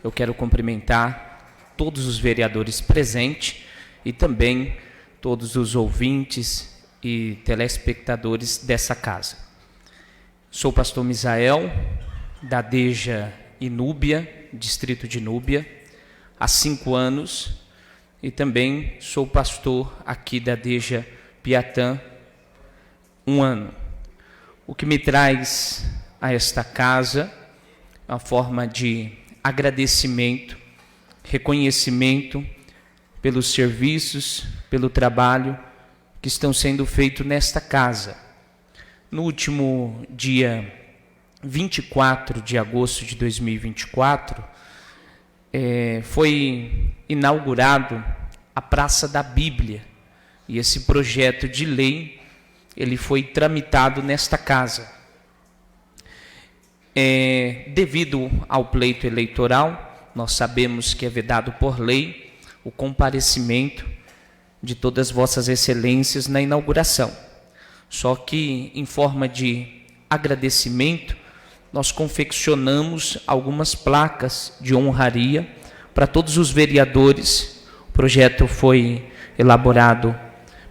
eu quero cumprimentar todos os vereadores presentes e também todos os ouvintes e telespectadores dessa casa. Sou o pastor Misael, da DEJA Inúbia, distrito de Núbia, há 5 anos, e também sou pastor aqui da DEJA Piatã, 1 ano. O que me traz a esta casa é uma forma de agradecimento, reconhecimento pelos serviços, pelo trabalho que estão sendo feitos nesta casa. No último dia 24 de agosto de 2024, foi inaugurado a Praça da Bíblia, e esse projeto de lei ele foi tramitado nesta casa. Devido ao pleito eleitoral, nós sabemos que é vedado por lei o comparecimento de todas vossas excelências na inauguração. Só que, em forma de agradecimento, nós confeccionamos algumas placas de honraria para todos os vereadores. O projeto foi elaborado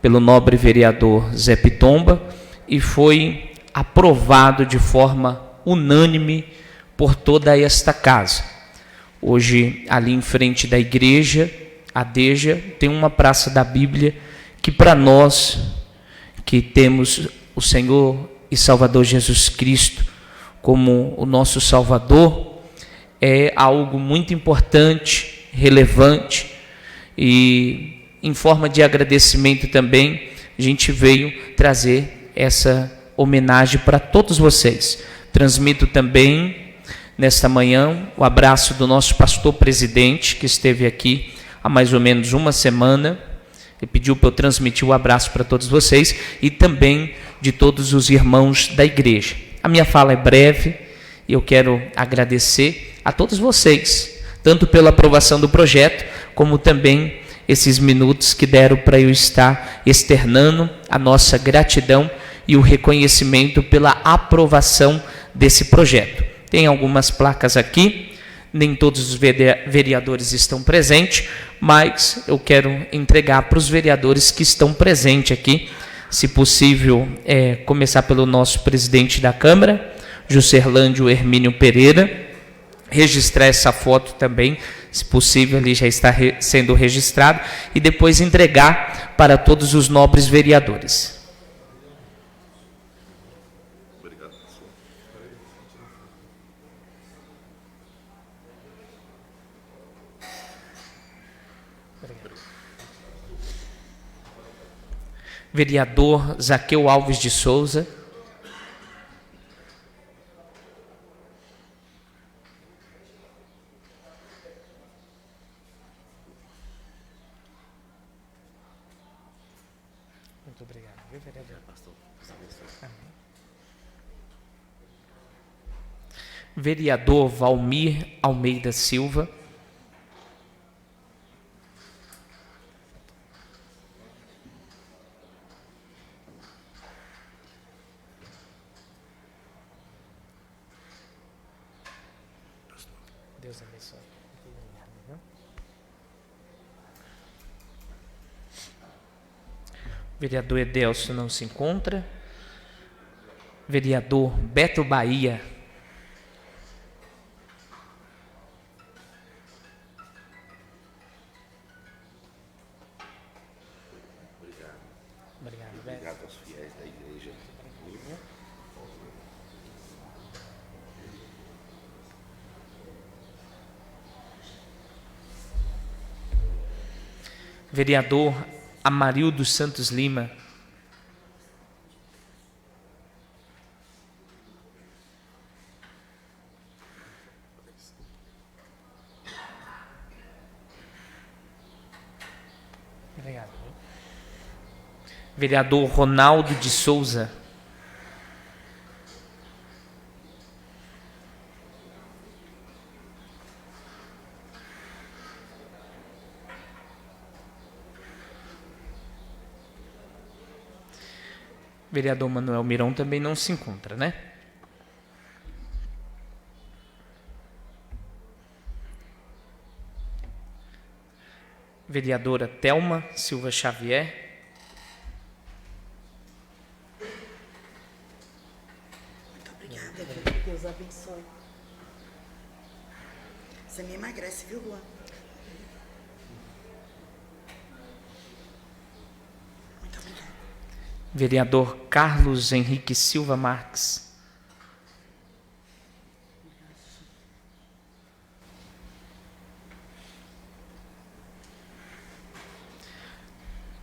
pelo nobre vereador Zé Pitomba e foi aprovado de forma unânime por toda esta casa. Hoje, ali em frente da igreja, a DEJA, tem uma Praça da Bíblia que, para nós que temos o Senhor e Salvador Jesus Cristo como o nosso Salvador, é algo muito importante, relevante, e em forma de agradecimento também, a gente veio trazer essa homenagem para todos vocês. Transmito também, nesta manhã, o abraço do nosso pastor presidente, que esteve aqui há mais ou menos 1 semana, e pediu para eu transmitir o abraço para todos vocês, e também de todos os irmãos da igreja. A minha fala é breve, e eu quero agradecer a todos vocês, tanto pela aprovação do projeto, como também esses minutos que deram para eu estar externando a nossa gratidão e o reconhecimento pela aprovação desse projeto. Tem algumas placas aqui, nem todos os vereadores estão presentes, mas eu quero entregar para os vereadores que estão presentes aqui, se possível, começar pelo nosso presidente da Câmara, Juscelândio Hermínio Pereira, registrar essa foto também, se possível, ali já está sendo registrado, e depois entregar para todos os nobres vereadores.
Obrigado.
Vereador Zaqueu Alves de Souza. Muito obrigado, vereador. Vereador Valmir Almeida Silva. Deus abençoe. Vereador Edelcio não se encontra. Vereador Beto Bahia. Obrigado, Beto.
Obrigado aos fiéis da igreja.
Vereador Amarildo Santos Lima. Obrigado. Vereador Ronaldo de Souza. Vereador Manuel Mirão também não se encontra, né? Vereadora Thelma Silva Xavier.
Muito obrigada. Deus abençoe. Você me emagrece, viu, Juan? Muito obrigada.
Vereador Carlos Henrique Silva Marques.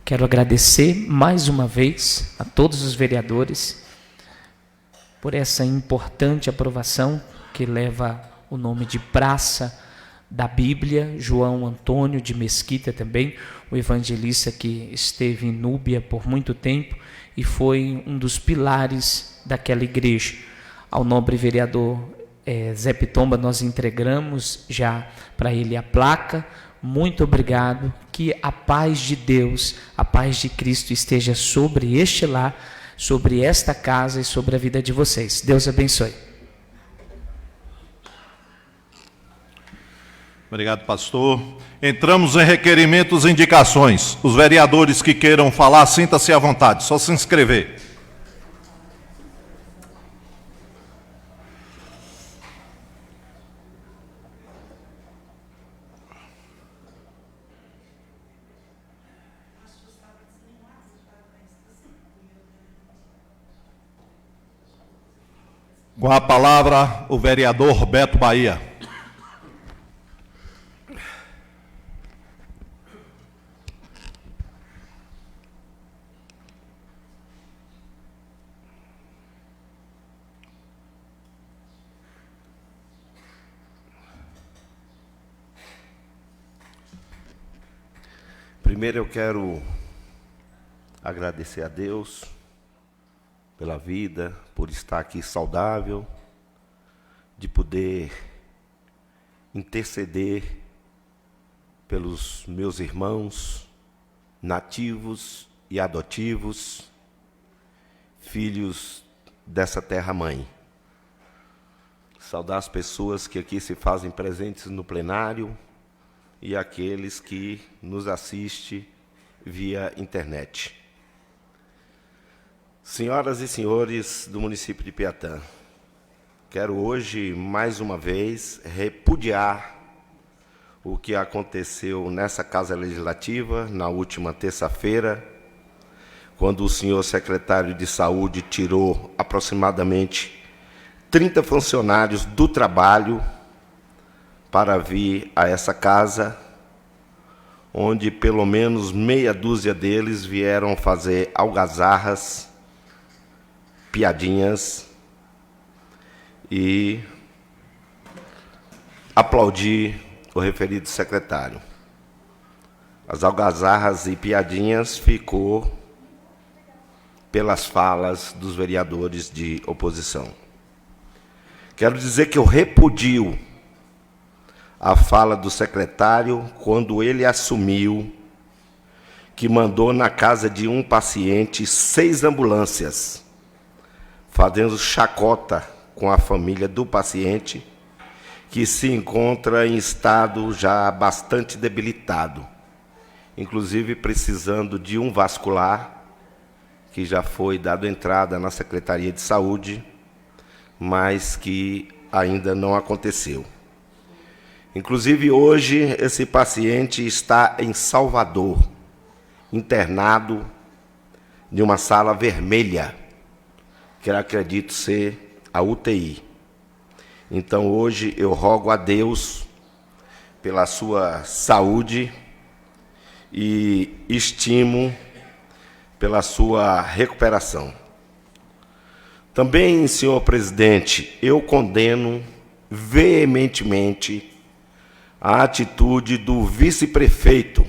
Quero agradecer mais uma vez a todos os vereadores por essa importante aprovação que leva o nome de Praça da Bíblia, João Antônio de Mesquita também, o evangelista que esteve em Núbia por muito tempo e foi um dos pilares daquela igreja. Ao nobre vereador Zé Pitomba, nós entregamos já para ele a placa. Muito obrigado, que a paz de Deus, a paz de Cristo esteja sobre este lar, sobre esta casa e sobre a vida de vocês. Deus abençoe.
Obrigado, pastor. Entramos em requerimentos e indicações. Os vereadores que queiram falar, sinta-se à vontade, só se inscrever. Com a palavra, o vereador Beto Bahia.
Primeiro eu quero agradecer a Deus pela vida, por estar aqui saudável, de poder interceder pelos meus irmãos nativos e adotivos, filhos dessa terra-mãe. Saudar as pessoas que aqui se fazem presentes no plenário e aqueles que nos assistem via internet. Senhoras e senhores do município de Piatã, quero hoje, mais uma vez, repudiar o que aconteceu nessa Casa Legislativa, na última terça-feira, quando o senhor secretário de Saúde tirou aproximadamente 30 funcionários do trabalho para vir a essa casa, onde pelo menos meia dúzia deles vieram fazer algazarras, piadinhas e aplaudir o referido secretário. As algazarras e piadinhas ficou pelas falas dos vereadores de oposição. Quero dizer que eu repudio a fala do secretário quando ele assumiu que mandou na casa de um paciente 6 ambulâncias, fazendo chacota com a família do paciente, que se encontra em estado já bastante debilitado, inclusive precisando de um vascular, que já foi dado entrada na Secretaria de Saúde, mas que ainda não aconteceu. Inclusive, hoje, esse paciente está em Salvador, internado em uma sala vermelha, que eu acredito ser a UTI. Então, hoje, eu rogo a Deus pela sua saúde e estimo pela sua recuperação. Também, senhor presidente, eu condeno veementemente a atitude do vice-prefeito,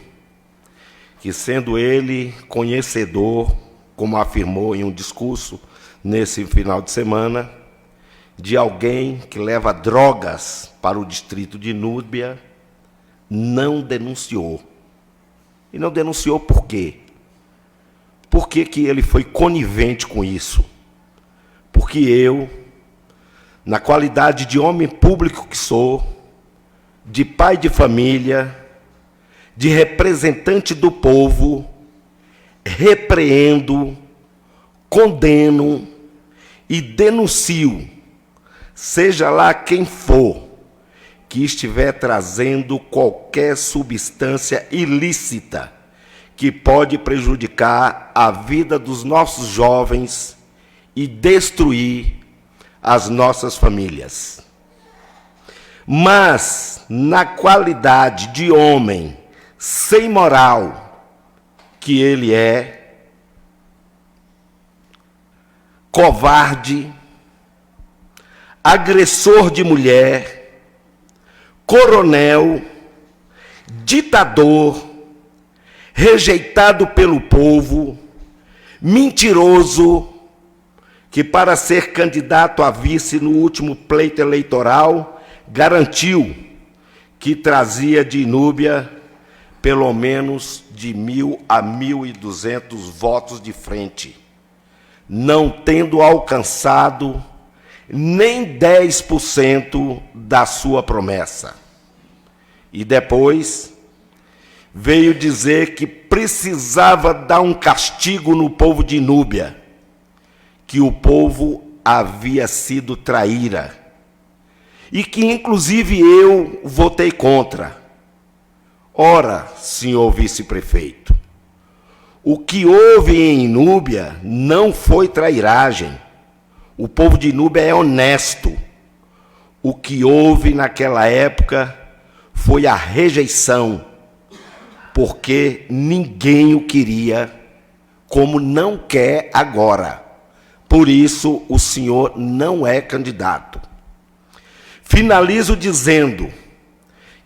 que, sendo ele conhecedor, como afirmou em um discurso nesse final de semana, de alguém que leva drogas para o distrito de Núbia, não denunciou. E não denunciou por quê? Por que que ele foi conivente com isso? Porque eu, na qualidade de homem público que sou, de pai de família, de representante do povo, repreendo, condeno e denuncio, seja lá quem for, que estiver trazendo qualquer substância ilícita que pode prejudicar a vida dos nossos jovens e destruir as nossas famílias. Mas, na qualidade de homem sem moral que ele é, covarde, agressor de mulher, coronel, ditador, rejeitado pelo povo, mentiroso, que para ser candidato a vice no último pleito eleitoral, garantiu que trazia de Núbia pelo menos de 1.000 a 1.200 votos de frente, não tendo alcançado nem 10% da sua promessa. E depois veio dizer que precisava dar um castigo no povo de Núbia, que o povo havia sido traíra, e que inclusive eu votei contra. Ora, senhor vice-prefeito, o que houve em Núbia não foi trairagem. O povo de Núbia é honesto. O que houve naquela época foi a rejeição, porque ninguém o queria, como não quer agora. Por isso, o senhor não é candidato. Finalizo dizendo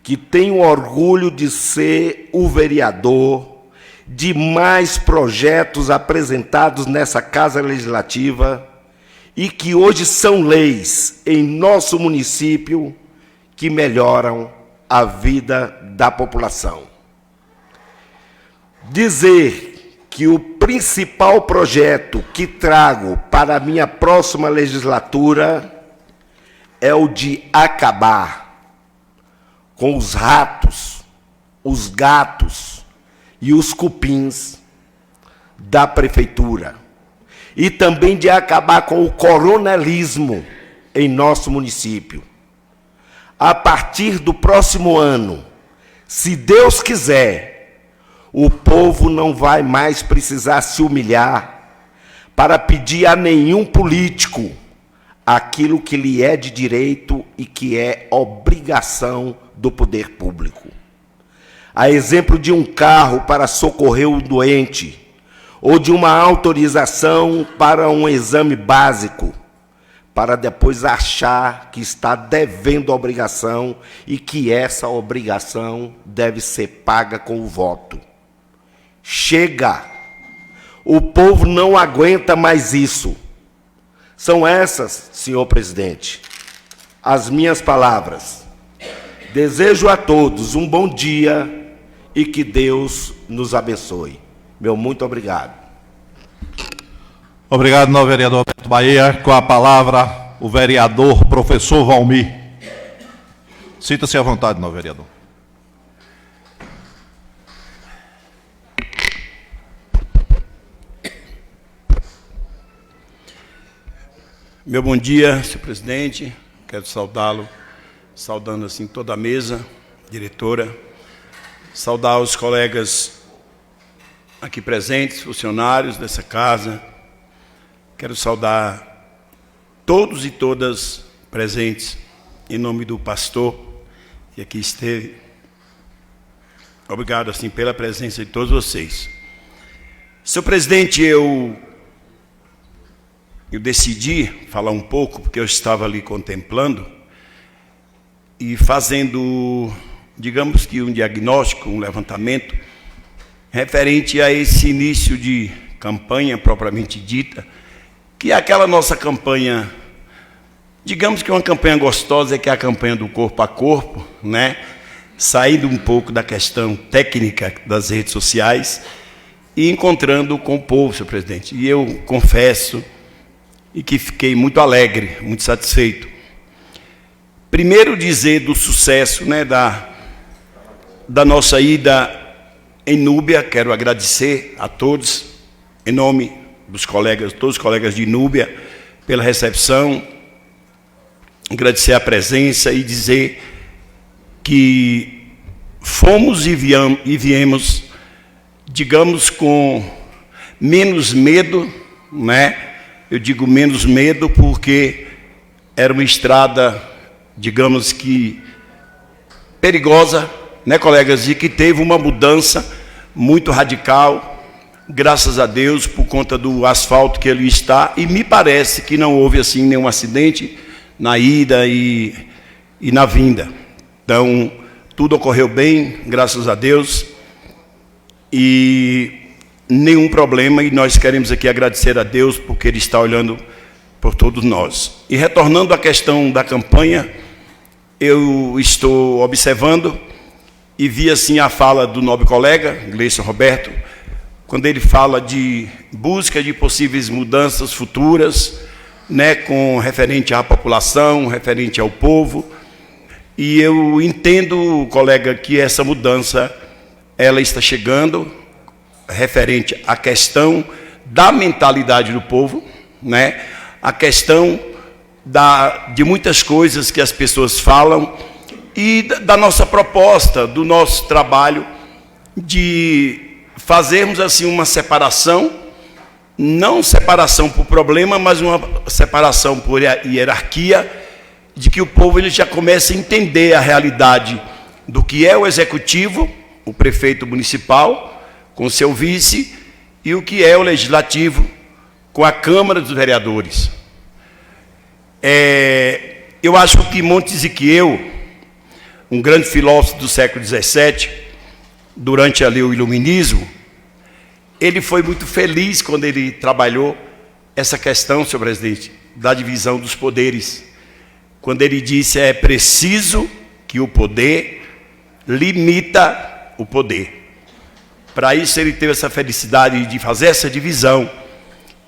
que tenho orgulho de ser o vereador de mais projetos apresentados nessa Casa Legislativa e que hoje são leis em nosso município que melhoram a vida da população. Dizer que o principal projeto que trago para a minha próxima legislatura é o de acabar com os ratos, os gatos e os cupins da prefeitura. E também de acabar com o coronelismo em nosso município. A partir do próximo ano, se Deus quiser, o povo não vai mais precisar se humilhar para pedir a nenhum político aquilo que lhe é de direito e que é obrigação do poder público. A exemplo de um carro para socorrer o doente, ou de uma autorização para um exame básico, para depois achar que está devendo a obrigação e que essa obrigação deve ser paga com o voto. Chega! O povo não aguenta mais isso. São essas, senhor presidente, as minhas palavras. Desejo a todos um bom dia e que Deus nos abençoe. Meu muito obrigado.
Obrigado, novo vereador Alberto Bahia. Com a palavra, o vereador professor Valmir. Sinta-se à vontade, novo vereador.
Meu bom dia, senhor presidente. Quero saudá-lo, saudando assim toda a mesa, diretora, saudar os colegas aqui presentes, funcionários dessa casa. Quero saudar todos e todas presentes, em nome do pastor que aqui esteve. Obrigado assim pela presença de todos vocês. Senhor presidente, eu decidi falar um pouco, porque eu estava ali contemplando e fazendo, digamos que um diagnóstico, um levantamento, referente a esse início de campanha propriamente dita, que é aquela nossa campanha, digamos que uma campanha gostosa, que é a campanha do corpo a corpo, né? Saindo um pouco da questão técnica das redes sociais e encontrando com o povo, senhor presidente. E eu confesso e que fiquei muito alegre, muito satisfeito. Primeiro dizer do sucesso, né, da nossa ida em Núbia. Quero agradecer a todos, em nome dos colegas, todos os colegas de Núbia, pela recepção, agradecer a presença e dizer que fomos e viemos, digamos, com menos medo, né? Eu digo menos medo porque era uma estrada, digamos que perigosa, né, colegas, e que teve uma mudança muito radical, graças a Deus, por conta do asfalto que ele está, e me parece que não houve assim nenhum acidente na ida e na vinda. Então, tudo ocorreu bem, graças a Deus, e nenhum problema, e nós queremos aqui agradecer a Deus porque Ele está olhando por todos nós. E retornando à questão da campanha, eu estou observando e vi assim a fala do nobre colega, Gleison Roberto, quando ele fala de busca de possíveis mudanças futuras, né, com referente à população, referente ao povo, e eu entendo, colega, que essa mudança ela está chegando, referente à questão da mentalidade do povo, né? A questão de muitas coisas que as pessoas falam e da nossa proposta, do nosso trabalho de fazermos assim uma separação, não separação por problema, mas uma separação por hierarquia, de que o povo ele já comece a entender a realidade do que é o executivo, o prefeito municipal, com seu vice, e o que é o legislativo, com a Câmara dos Vereadores. Eu acho que Montesquieu, um grande filósofo do século XVII, durante ali o iluminismo, ele foi muito feliz quando ele trabalhou essa questão, senhor presidente, da divisão dos poderes. Quando ele disse, é preciso que o poder limita o poder. Para isso ele teve essa felicidade de fazer essa divisão.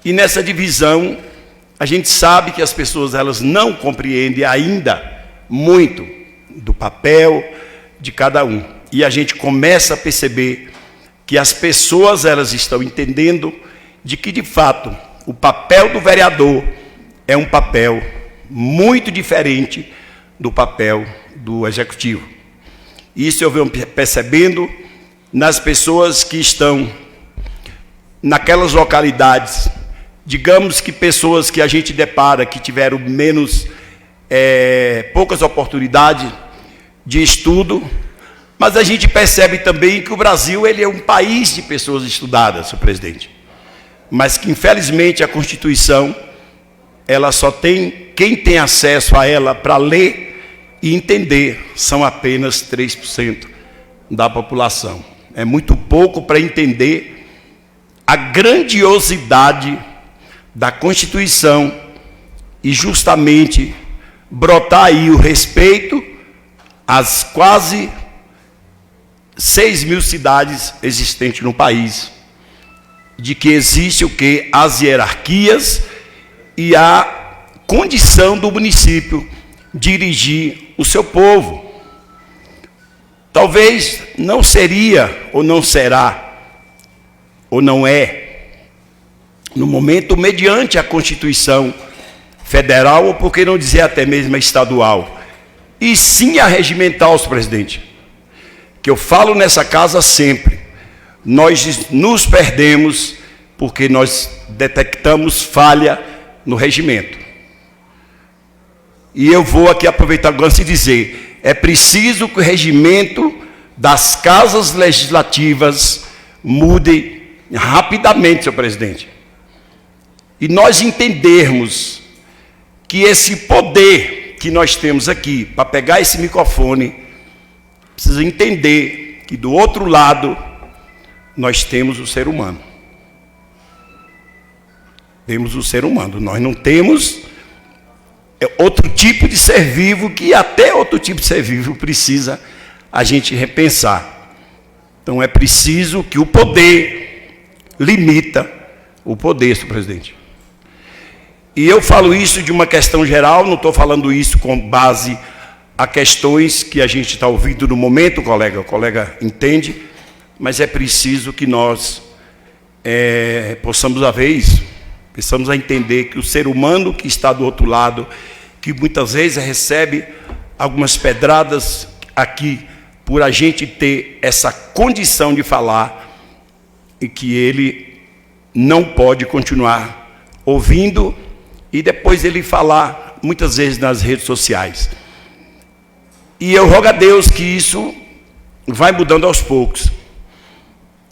E nessa divisão, a gente sabe que as pessoas elas não compreendem ainda muito do papel de cada um. E a gente começa a perceber que as pessoas elas estão entendendo de que, de fato, o papel do vereador é um papel muito diferente do papel do executivo. Isso eu venho percebendo nas pessoas que estão naquelas localidades, digamos que pessoas que a gente depara, que tiveram poucas oportunidades de estudo, mas a gente percebe também que o Brasil ele é um país de pessoas estudadas, senhor presidente, mas que infelizmente a Constituição, ela só tem, quem tem acesso a ela para ler e entender, são apenas 3% da população. É muito pouco para entender a grandiosidade da Constituição e justamente brotar aí o respeito às quase 6.000 cidades existentes no país, de que existe o quê? As hierarquias e a condição do município dirigir o seu povo. Talvez não seria, ou não será, ou não é, no momento, mediante a Constituição Federal, ou por que não dizer até mesmo a estadual, e sim a regimental, senhor presidente, que eu falo nessa casa sempre. Nós nos perdemos porque nós detectamos falha no regimento. E eu vou aqui aproveitar o gancho e dizer, é preciso que o regimento das casas legislativas mude rapidamente, senhor presidente. E nós entendermos que esse poder que nós temos aqui, para pegar esse microfone, precisa entender que do outro lado nós temos o ser humano. Temos o ser humano. Nós não temos outro tipo de ser vivo, que até outro tipo de ser vivo precisa a gente repensar. Então é preciso que o poder limita o poder, senhor presidente. E eu falo isso de uma questão geral, não estou falando isso com base a questões que a gente está ouvindo no momento, o colega entende, mas é preciso que nós possamos precisamos entender que o ser humano que está do outro lado, que muitas vezes recebe algumas pedradas aqui, por a gente ter essa condição de falar, e que ele não pode continuar ouvindo, e depois ele falar, muitas vezes nas redes sociais. E eu rogo a Deus que isso vai mudando aos poucos.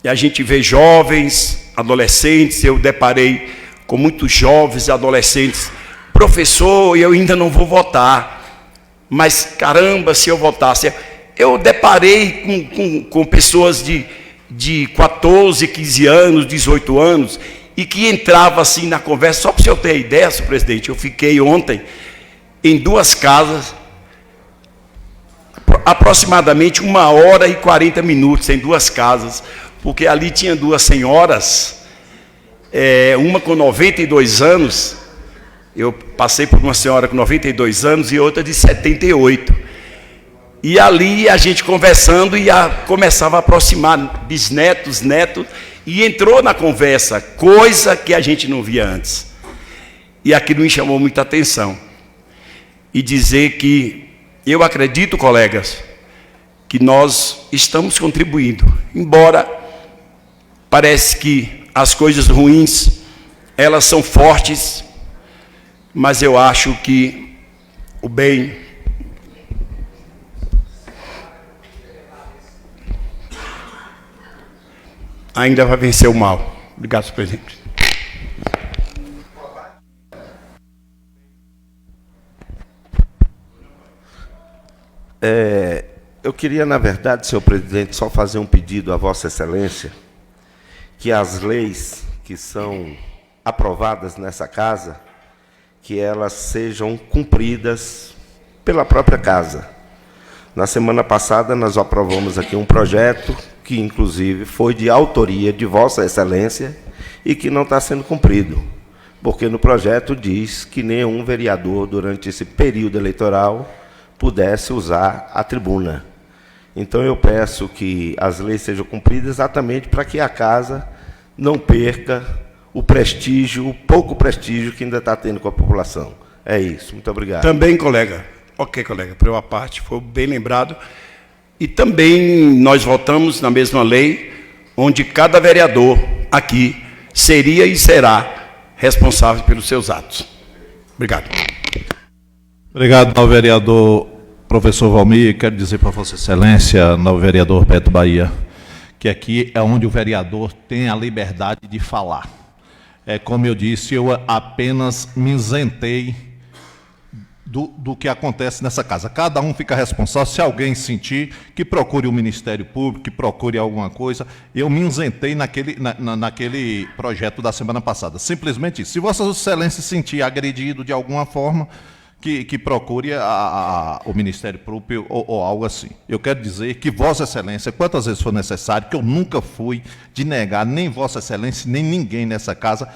E a gente vê jovens, adolescentes, eu deparei com muitos jovens e adolescentes, professor, eu ainda não vou votar, mas caramba, se eu votasse. Eu deparei com pessoas de 14, 15 anos, 18 anos, e que entrava assim na conversa. Só para o senhor ter ideia, senhor presidente, eu fiquei ontem em 2 casas, aproximadamente 1h e 40 minutos em 2 casas, porque ali tinha 2 senhoras, uma com 92 anos, eu passei por uma senhora com 92 anos e outra de 78. E ali a gente conversando e começava a aproximar bisnetos, netos, e entrou na conversa, coisa que a gente não via antes. E aquilo me chamou muita atenção. E dizer que eu acredito, colegas, que nós estamos contribuindo, embora parece que as coisas ruins, elas são fortes, mas eu acho que o bem ainda vai vencer o mal. Obrigado, senhor presidente.
Eu queria, na verdade, senhor presidente, só fazer um pedido a Vossa Excelência, que as leis que são aprovadas nessa casa, que elas sejam cumpridas pela própria casa. Na semana passada, nós aprovamos aqui um projeto que, inclusive, foi de autoria de Vossa Excelência e que não está sendo cumprido, porque no projeto diz que nenhum vereador, durante esse período eleitoral, pudesse usar a tribuna. Então, eu peço que as leis sejam cumpridas exatamente para que a casa não perca o prestígio, o pouco prestígio que ainda está tendo com a população. É isso. Muito obrigado.
Também, colega. Ok, colega, por uma parte, foi bem lembrado. E também nós votamos na mesma lei, onde cada vereador aqui seria e será responsável pelos seus atos. Obrigado.
Obrigado, novo vereador professor Valmir. Quero dizer para Vossa Excelência, novo vereador Beto Bahia, que aqui é onde o vereador tem a liberdade de falar. Como eu disse, eu apenas me isentei do que acontece nessa casa. Cada um fica responsável. Se alguém sentir, que procure o Ministério Público, que procure alguma coisa. Eu me isentei naquele projeto da semana passada. Simplesmente isso. Se Vossa Excelência se sentir agredido de alguma forma, que procure o Ministério Público ou algo assim. Eu quero dizer que Vossa Excelência, quantas vezes for necessário, que eu nunca fui de negar nem Vossa Excelência, nem ninguém nessa casa,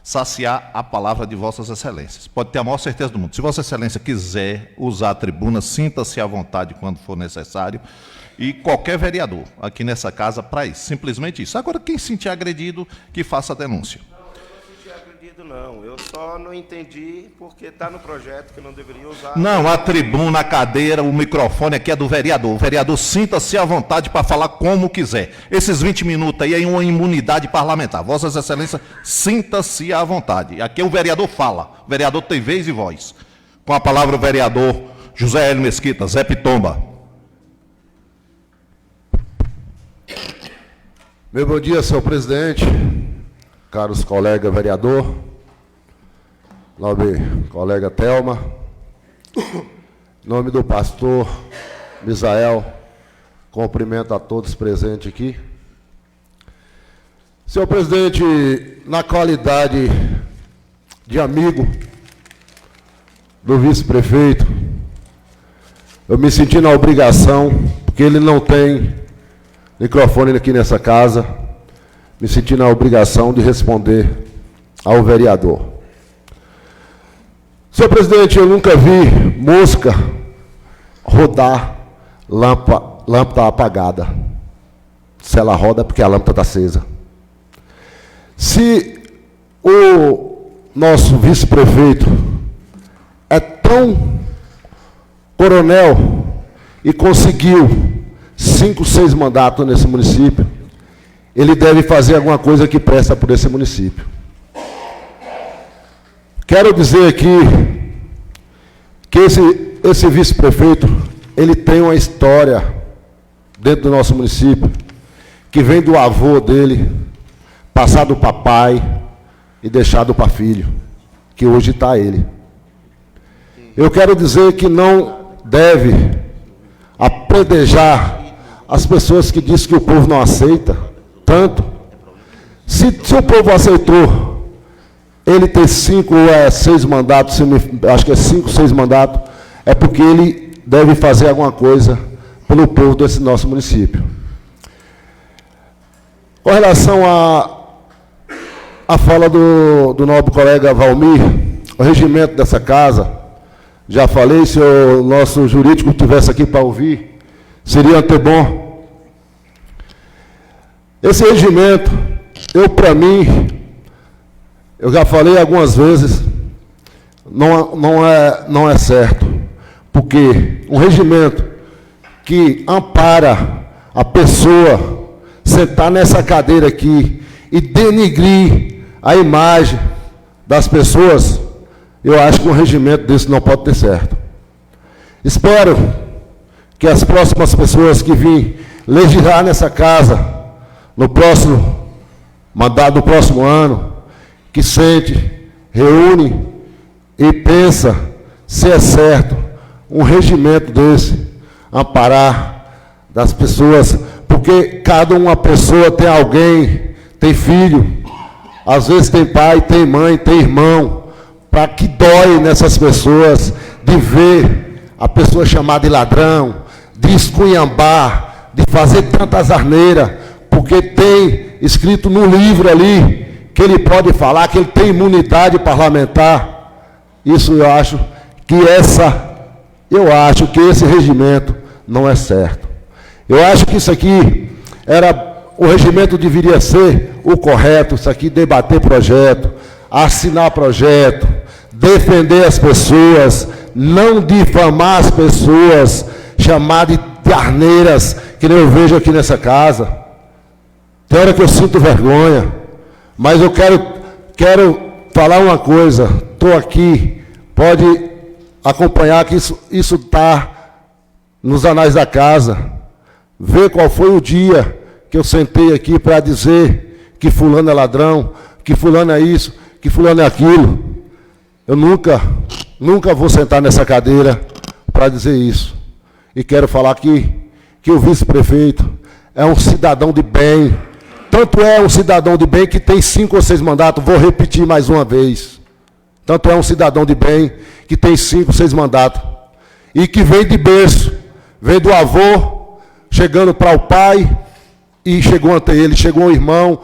saciar a palavra de Vossas Excelências. Pode ter a maior certeza do mundo. Se Vossa Excelência quiser usar a tribuna, sinta-se à vontade quando for necessário, e qualquer vereador aqui nessa casa para isso, simplesmente isso. Agora, quem se sentir agredido, que faça a denúncia.
Não, eu só não entendi porque está no projeto que não deveria usar.
Não, a tribuna, a cadeira, o microfone aqui é do vereador. O vereador sinta-se à vontade para falar como quiser. Esses 20 minutos aí é uma imunidade parlamentar. Vossas Excelências, sinta-se à vontade. Aqui o vereador fala. O vereador tem vez e voz. Com a palavra o vereador José Hélio Mesquita, Zé Pitomba.
Meu bom dia, senhor presidente, caros colegas vereador, nobre colega Thelma, em nome do pastor Misael, cumprimento a todos presentes aqui. Senhor presidente, na qualidade de amigo do vice-prefeito, eu me senti na obrigação, porque ele não tem microfone aqui nessa casa, me senti na obrigação de responder ao vereador. Senhor presidente, eu nunca vi mosca rodar lâmpada apagada. Se ela roda é porque a lâmpada está acesa. Se o nosso vice-prefeito é tão coronel e conseguiu 5, 6 mandatos nesse município, ele deve fazer alguma coisa que presta por esse município. Quero dizer aqui que esse vice-prefeito, ele tem uma história dentro do nosso município, que vem do avô dele, passado para pai e deixado para filho, que hoje está ele. Eu quero dizer que não deve apedejar as pessoas que dizem que o povo não aceita tanto. Se o povo aceitou ele ter 5 ou 6 mandatos, acho que é 5, 6 mandatos, é porque ele deve fazer alguma coisa pelo povo desse nosso município. Com relação à fala do nobre colega Valmir, o regimento dessa casa, já falei, se o nosso jurídico estivesse aqui para ouvir, seria até bom. Esse regimento, para mim, eu já falei algumas vezes, não é certo. Porque um regimento que ampara a pessoa sentar nessa cadeira aqui e denigrir a imagem das pessoas, eu acho que um regimento desse não pode ter certo. Espero que as próximas pessoas que virem legislar nessa casa, no próximo mandato, no próximo ano, que sente, reúne e pensa se é certo um regimento desse amparar das pessoas, porque cada uma pessoa tem alguém, tem filho, às vezes tem pai, tem mãe, tem irmão, para que dói nessas pessoas de ver a pessoa chamada de ladrão, de esculhambar, de fazer tantas asneiras, porque tem escrito no livro ali que ele pode falar, que ele tem imunidade parlamentar. Isso eu acho que esse regimento não é certo. Eu acho que isso aqui o regimento deveria ser o correto, isso aqui, debater projeto, assinar projeto, defender as pessoas, não difamar as pessoas, chamar de arneiras, que nem eu vejo aqui nessa casa. Tem hora que eu sinto vergonha, mas eu quero falar uma coisa, estou aqui, pode acompanhar que isso está nos anais da casa, ver qual foi o dia que eu sentei aqui para dizer que fulano é ladrão, que fulano é isso, que fulano é aquilo. Eu nunca vou sentar nessa cadeira para dizer isso. E quero falar que o vice-prefeito é um cidadão de bem. Tanto é um cidadão de bem que tem 5 ou 6 mandatos, vou repetir mais uma vez. Tanto é um cidadão de bem, que tem 5, 6 mandatos, e que vem de berço, vem do avô, chegando para o pai, e chegou ante ele, chegou um irmão,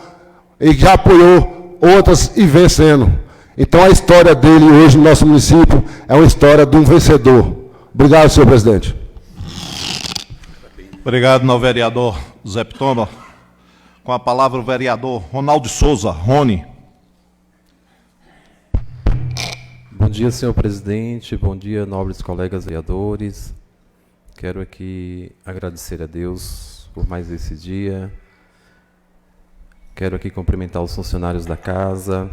e já apoiou outras e vencendo. Então a história dele hoje no nosso município é uma história de um vencedor. Obrigado, senhor presidente.
Obrigado, ao vereador Zé Pittoni. Com a palavra o vereador Ronaldo de Souza. Rony.
Bom dia, senhor presidente. Bom dia, nobres colegas vereadores. Quero aqui agradecer a Deus por mais esse dia. Quero aqui cumprimentar os funcionários da casa,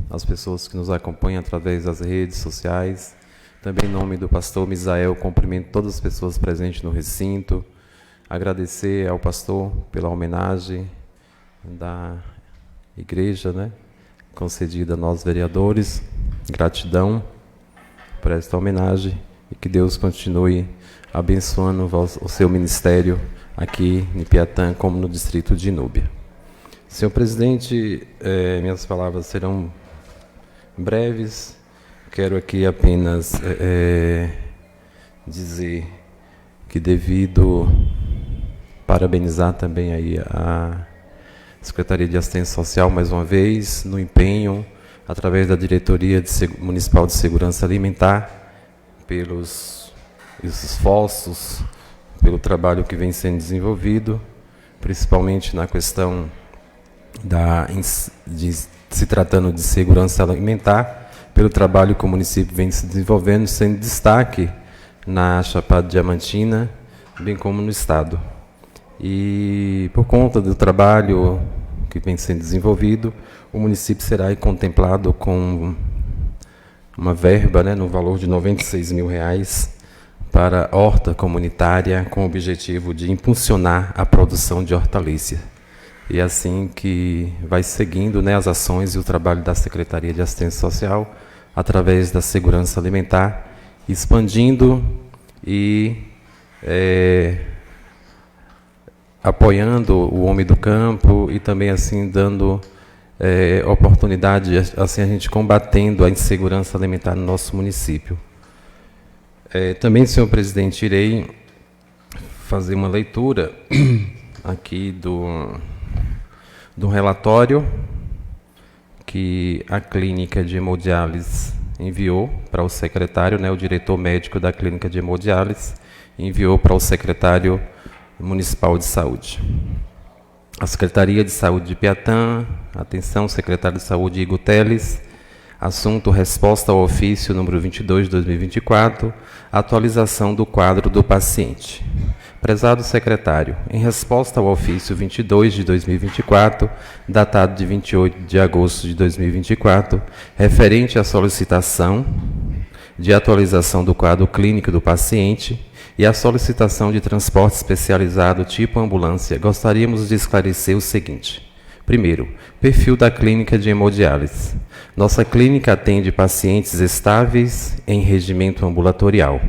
as pessoas que nos acompanham através das redes sociais. Também em nome do pastor Misael, cumprimento todas as pessoas presentes no recinto. Agradecer ao pastor pela homenagem da igreja, né, concedida a nós vereadores. Gratidão por esta homenagem e que Deus continue abençoando o seu ministério aqui em Piatã, como no distrito de Inúbia. Senhor presidente, minhas palavras serão breves. Quero aqui apenas dizer que parabenizar também aí a Secretaria de Assistência Social mais uma vez no empenho através da Diretoria Municipal de Segurança Alimentar pelos esforços, pelo trabalho que vem sendo desenvolvido, principalmente na questão de se tratando de segurança alimentar, pelo trabalho que o município vem se desenvolvendo, sendo destaque na Chapada Diamantina, bem como no estado. E por conta do trabalho que vem sendo desenvolvido, o município será contemplado com uma verba, né, no valor de R$ 96 mil para horta comunitária, com o objetivo de impulsionar a produção de hortaliça. E assim que vai seguindo, né, as ações e o trabalho da Secretaria de Assistência Social através da segurança alimentar, expandindo e apoiando o homem do campo e também assim dando oportunidade, assim a gente combatendo a insegurança alimentar no nosso município. Também, senhor presidente, irei fazer uma leitura aqui do relatório que a clínica de hemodiálise enviou para o secretário, né, o diretor médico da clínica de hemodiálise enviou para o secretário municipal de saúde. A Secretaria de Saúde de Piatã, atenção, secretário de Saúde Igor Teles, assunto resposta ao ofício número 22 de 2024, atualização do quadro do paciente. Prezado secretário, em resposta ao ofício 22 de 2024, datado de 28 de agosto de 2024, referente à solicitação de atualização do quadro clínico do paciente e à solicitação de transporte especializado tipo ambulância, gostaríamos de esclarecer o seguinte. Primeiro, perfil da clínica de hemodiálise. Nossa clínica atende pacientes estáveis em regimento ambulatorial.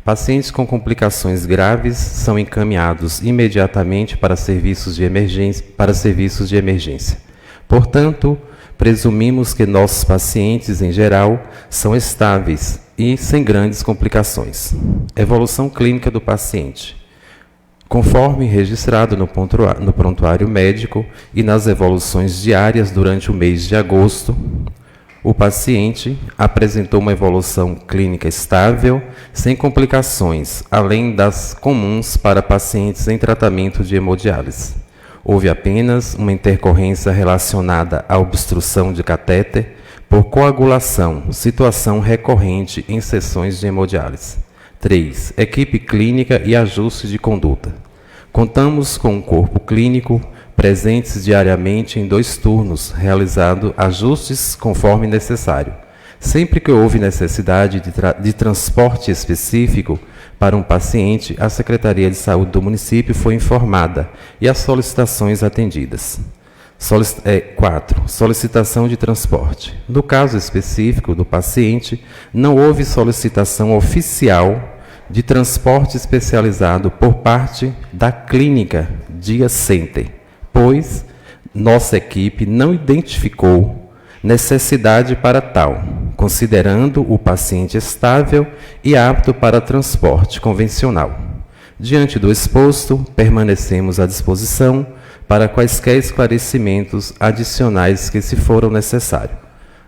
Pacientes com complicações graves são encaminhados imediatamente para serviços de emergência. Portanto, presumimos que nossos pacientes, em geral, são estáveis e sem grandes complicações. Evolução clínica do paciente. Conforme registrado no prontuário médico e nas evoluções diárias durante o mês de agosto, o paciente apresentou uma evolução clínica estável, sem complicações, além das comuns para pacientes em tratamento de hemodiálise. Houve apenas uma intercorrência relacionada à obstrução de catéter por coagulação, situação recorrente em sessões de hemodiálise. 3. Equipe clínica e ajustes de conduta. Contamos com um corpo clínico presentes diariamente em 2 turnos, realizando ajustes conforme necessário. Sempre que houve necessidade de transporte específico para um paciente, a Secretaria de Saúde do município foi informada e as solicitações atendidas. 4. Solicitação de transporte. No caso específico do paciente, não houve solicitação oficial de transporte especializado por parte da clínica Dia Center, pois nossa equipe não identificou necessidade para tal. considerando o paciente estável e apto para transporte convencional. Diante do exposto, permanecemos à disposição para quaisquer esclarecimentos adicionais que se foram necessários.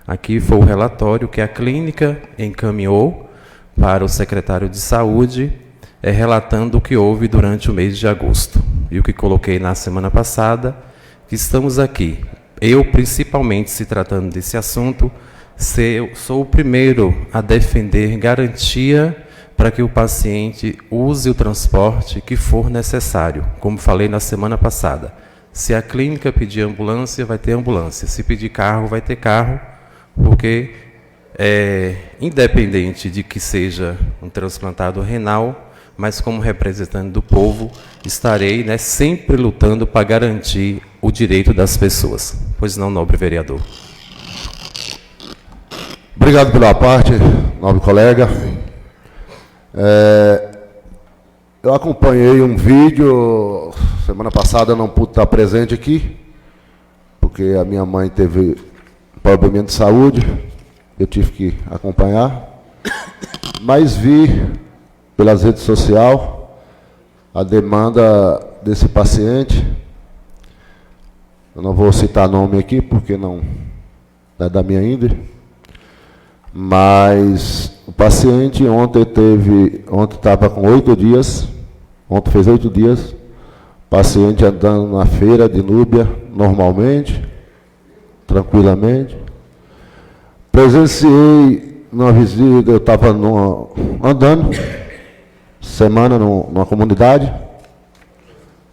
Aqui foi o relatório que a clínica encaminhou para o secretário de Saúde, relatando o que houve durante o mês de agosto. E o que coloquei na semana passada, que estamos aqui. Eu, principalmente, se tratando desse assunto, sou o primeiro a defender garantia para que o paciente use o transporte que for necessário. Como falei na semana passada, se a clínica pedir ambulância, vai ter ambulância. Se pedir carro, vai ter carro, porque, independente de que seja um transplantado renal, mas como representante do povo, estarei, sempre lutando para garantir o direito das pessoas. Pois não, nobre vereador.
Obrigado pela parte, nobre colega. Eu acompanhei um vídeo, semana passada eu não pude estar presente aqui, porque a minha mãe teve problema de saúde, eu tive que acompanhar, mas vi pelas redes sociais a demanda desse paciente. Eu não vou citar nome aqui, porque não é da minha índole, mas o paciente ontem estava com 8 dias, ontem fez 8 dias, paciente andando na feira de Núbia, normalmente, tranquilamente. Presenciei numa visita, eu estava andando, semana numa comunidade,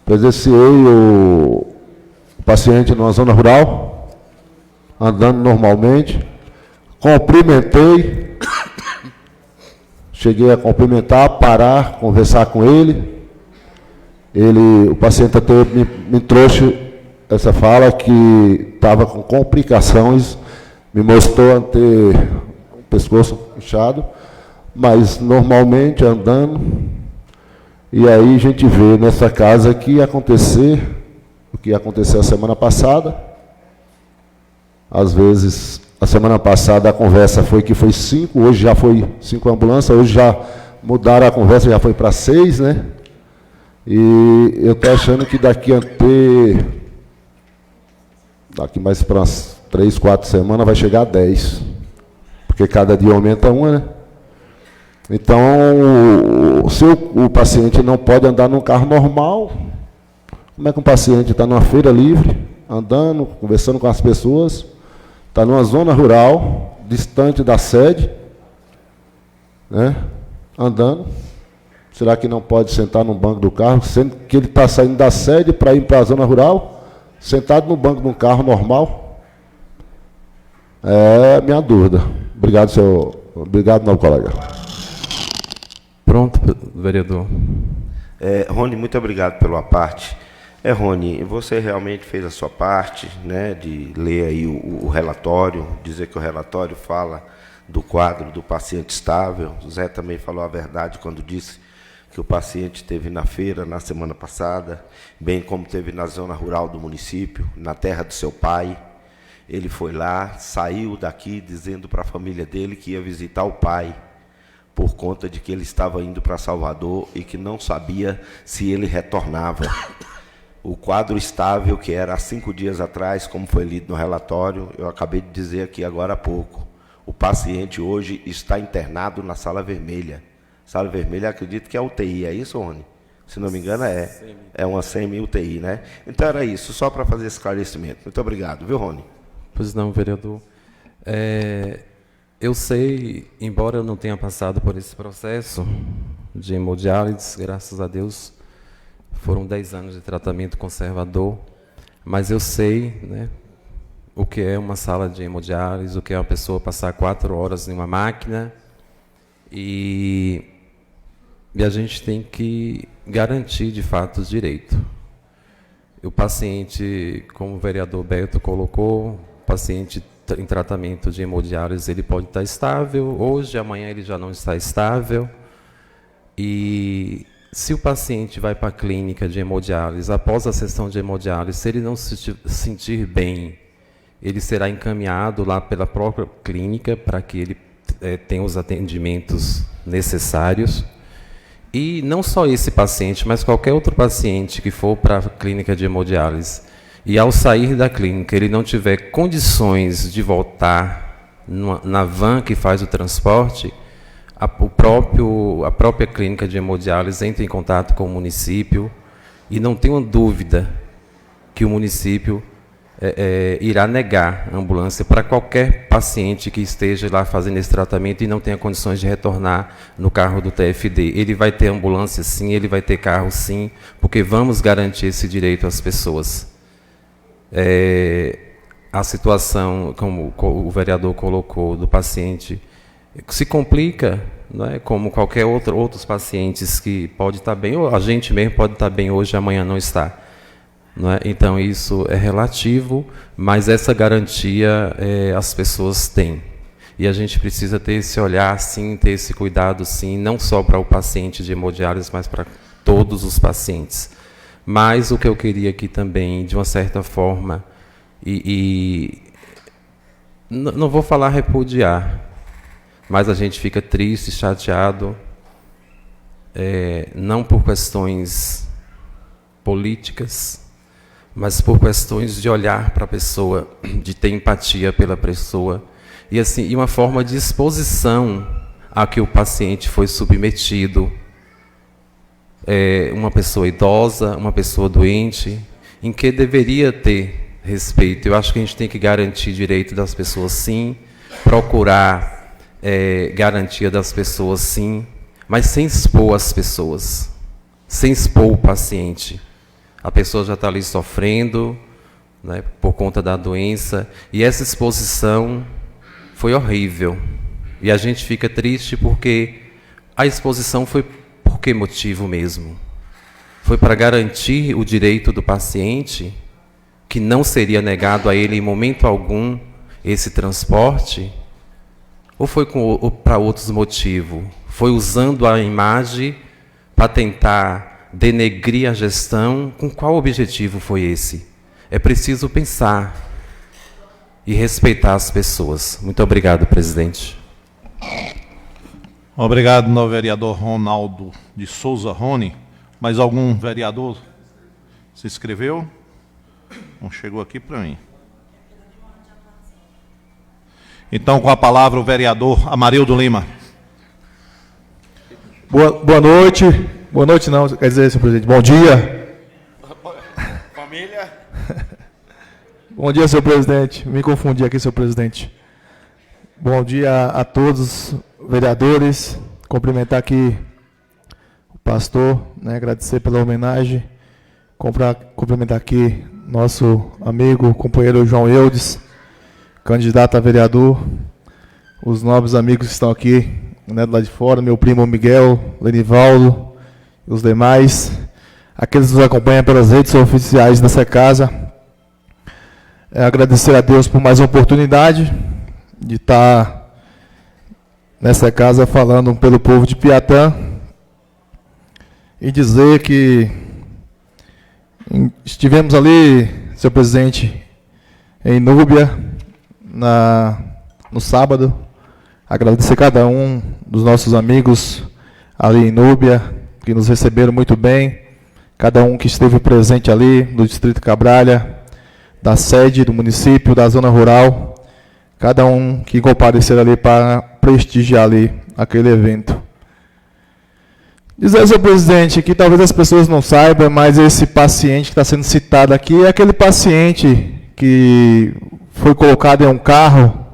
presenciei o paciente numa zona rural, andando normalmente, cumprimentei, cheguei a cumprimentar, parar, conversar com ele. O paciente até me trouxe essa fala que estava com complicações, me mostrou ter o pescoço inchado, mas normalmente andando. E aí a gente vê nessa casa aqui acontecer o que aconteceu a semana passada. Às vezes, a semana passada a conversa foi que foi 5, hoje já foi 5 ambulâncias, hoje já mudaram a conversa, já foi para 6, né? E eu estou achando que daqui mais para umas 3, 4 semanas vai chegar a 10. Porque cada dia aumenta uma, né? Então, se o paciente não pode andar num carro normal, como é que um paciente está numa feira livre, andando, conversando com as pessoas, está numa zona rural, distante da sede, né? Andando, será que não pode sentar no banco do carro, sendo que ele está saindo da sede para ir para a zona rural, sentado no banco de um carro normal? É a minha dúvida. Obrigado, obrigado, novo colega.
Pronto, vereador.
Rony, muito obrigado pela parte. Rony, você realmente fez a sua parte, né, de ler aí o relatório, dizer que o relatório fala do quadro do paciente estável. O Zé também falou a verdade quando disse que o paciente esteve na feira na semana passada, bem como esteve na zona rural do município, na terra do seu pai. Ele foi lá, saiu daqui dizendo para a família dele que ia visitar o pai, por conta de que ele estava indo para Salvador e que não sabia se ele retornava. O quadro estável, que era há 5 dias atrás, como foi lido no relatório, eu acabei de dizer aqui agora há pouco. O paciente hoje está internado na sala vermelha. Sala vermelha, acredito que é UTI, é isso, Rony? Se não me engano, é uma semi-UTI, né? Então era isso, só para fazer esse esclarecimento. Muito obrigado, viu, Rony?
Pois não, vereador. Eu sei, embora eu não tenha passado por esse processo de hemodiálise, graças a Deus, foram 10 anos de tratamento conservador, mas eu sei, né, o que é uma sala de hemodiálise, o que é uma pessoa passar 4 horas em uma máquina, e a gente tem que garantir, de fato, o direito. O paciente, como o vereador Beto colocou, o paciente em tratamento de hemodiálise, ele pode estar estável, hoje, amanhã ele já não está estável, e se o paciente vai para a clínica de hemodiálise, após a sessão de hemodiálise, se ele não se sentir bem ele será encaminhado lá pela própria clínica para que ele tenha os atendimentos necessários. E não só esse paciente, mas qualquer outro paciente que for para a clínica de hemodiálise e ao sair da clínica ele não tiver condições de voltar na van que faz o transporte, a própria clínica de hemodiálise entra em contato com o município e não tenho dúvida que o município irá negar a ambulância para qualquer paciente que esteja lá fazendo esse tratamento e não tenha condições de retornar no carro do TFD. Ele vai ter ambulância sim, ele vai ter carro sim, porque vamos garantir esse direito às pessoas. A situação, como o vereador colocou, do paciente se complica, não é? Como qualquer outros pacientes que pode estar bem, ou a gente mesmo pode estar bem hoje e amanhã não está. Não é? Então, isso é relativo, mas essa garantia as pessoas têm. E a gente precisa ter esse olhar, sim, ter esse cuidado, sim, não só para o paciente de hemodiálise, mas para todos os pacientes. Mas o que eu queria aqui também, de uma certa forma, não vou falar repudiar, mas a gente fica triste, chateado, não por questões políticas, mas por questões de olhar para a pessoa, de ter empatia pela pessoa, e assim, uma forma de exposição a que o paciente foi submetido, uma pessoa idosa, uma pessoa doente, em que deveria ter respeito. Eu acho que a gente tem que garantir direito das pessoas, sim, procurar garantia das pessoas, sim, mas sem expor as pessoas, sem expor o paciente. A pessoa já está ali sofrendo, né, por conta da doença, e essa exposição foi horrível. E a gente fica triste porque a exposição foi por que motivo mesmo? Foi para garantir o direito do paciente, que não seria negado a ele em momento algum esse transporte? Ou foi para outros motivos? Foi usando a imagem para tentar denegrir a gestão? Com qual objetivo foi esse? É preciso pensar e respeitar as pessoas. Muito obrigado, presidente.
Obrigado, novo vereador Ronaldo de Souza Rony. Mais algum vereador se inscreveu? Não chegou aqui para mim. Então, com a palavra, o vereador Amarildo Lima.
Boa noite. Boa noite não, quer dizer, senhor presidente. Bom dia.
Família.
Bom dia, senhor presidente. Me confundi aqui, senhor presidente. Bom dia a todos os vereadores. Cumprimentar aqui o pastor, né, agradecer pela homenagem. Cumprimentar aqui nosso amigo, companheiro João Eudes, candidato a vereador. Os nobres amigos que estão aqui, né, do lado de fora, meu primo Miguel, Lenivaldo, e os demais, aqueles que nos acompanham pelas redes oficiais dessa casa. Agradecer a Deus por mais uma oportunidade de estar nessa casa falando pelo povo de Piatã e dizer que estivemos ali, senhor presidente, em Núbia, no sábado. Agradecer cada um dos nossos amigos ali em Núbia, que nos receberam muito bem, cada um que esteve presente ali, do Distrito Cabralha, da sede do município, da zona rural, cada um que compareceu ali para prestigiar ali aquele evento. Dizer, senhor presidente, que talvez as pessoas não saibam, mas esse paciente que está sendo citado aqui é aquele paciente que foi colocado em um carro,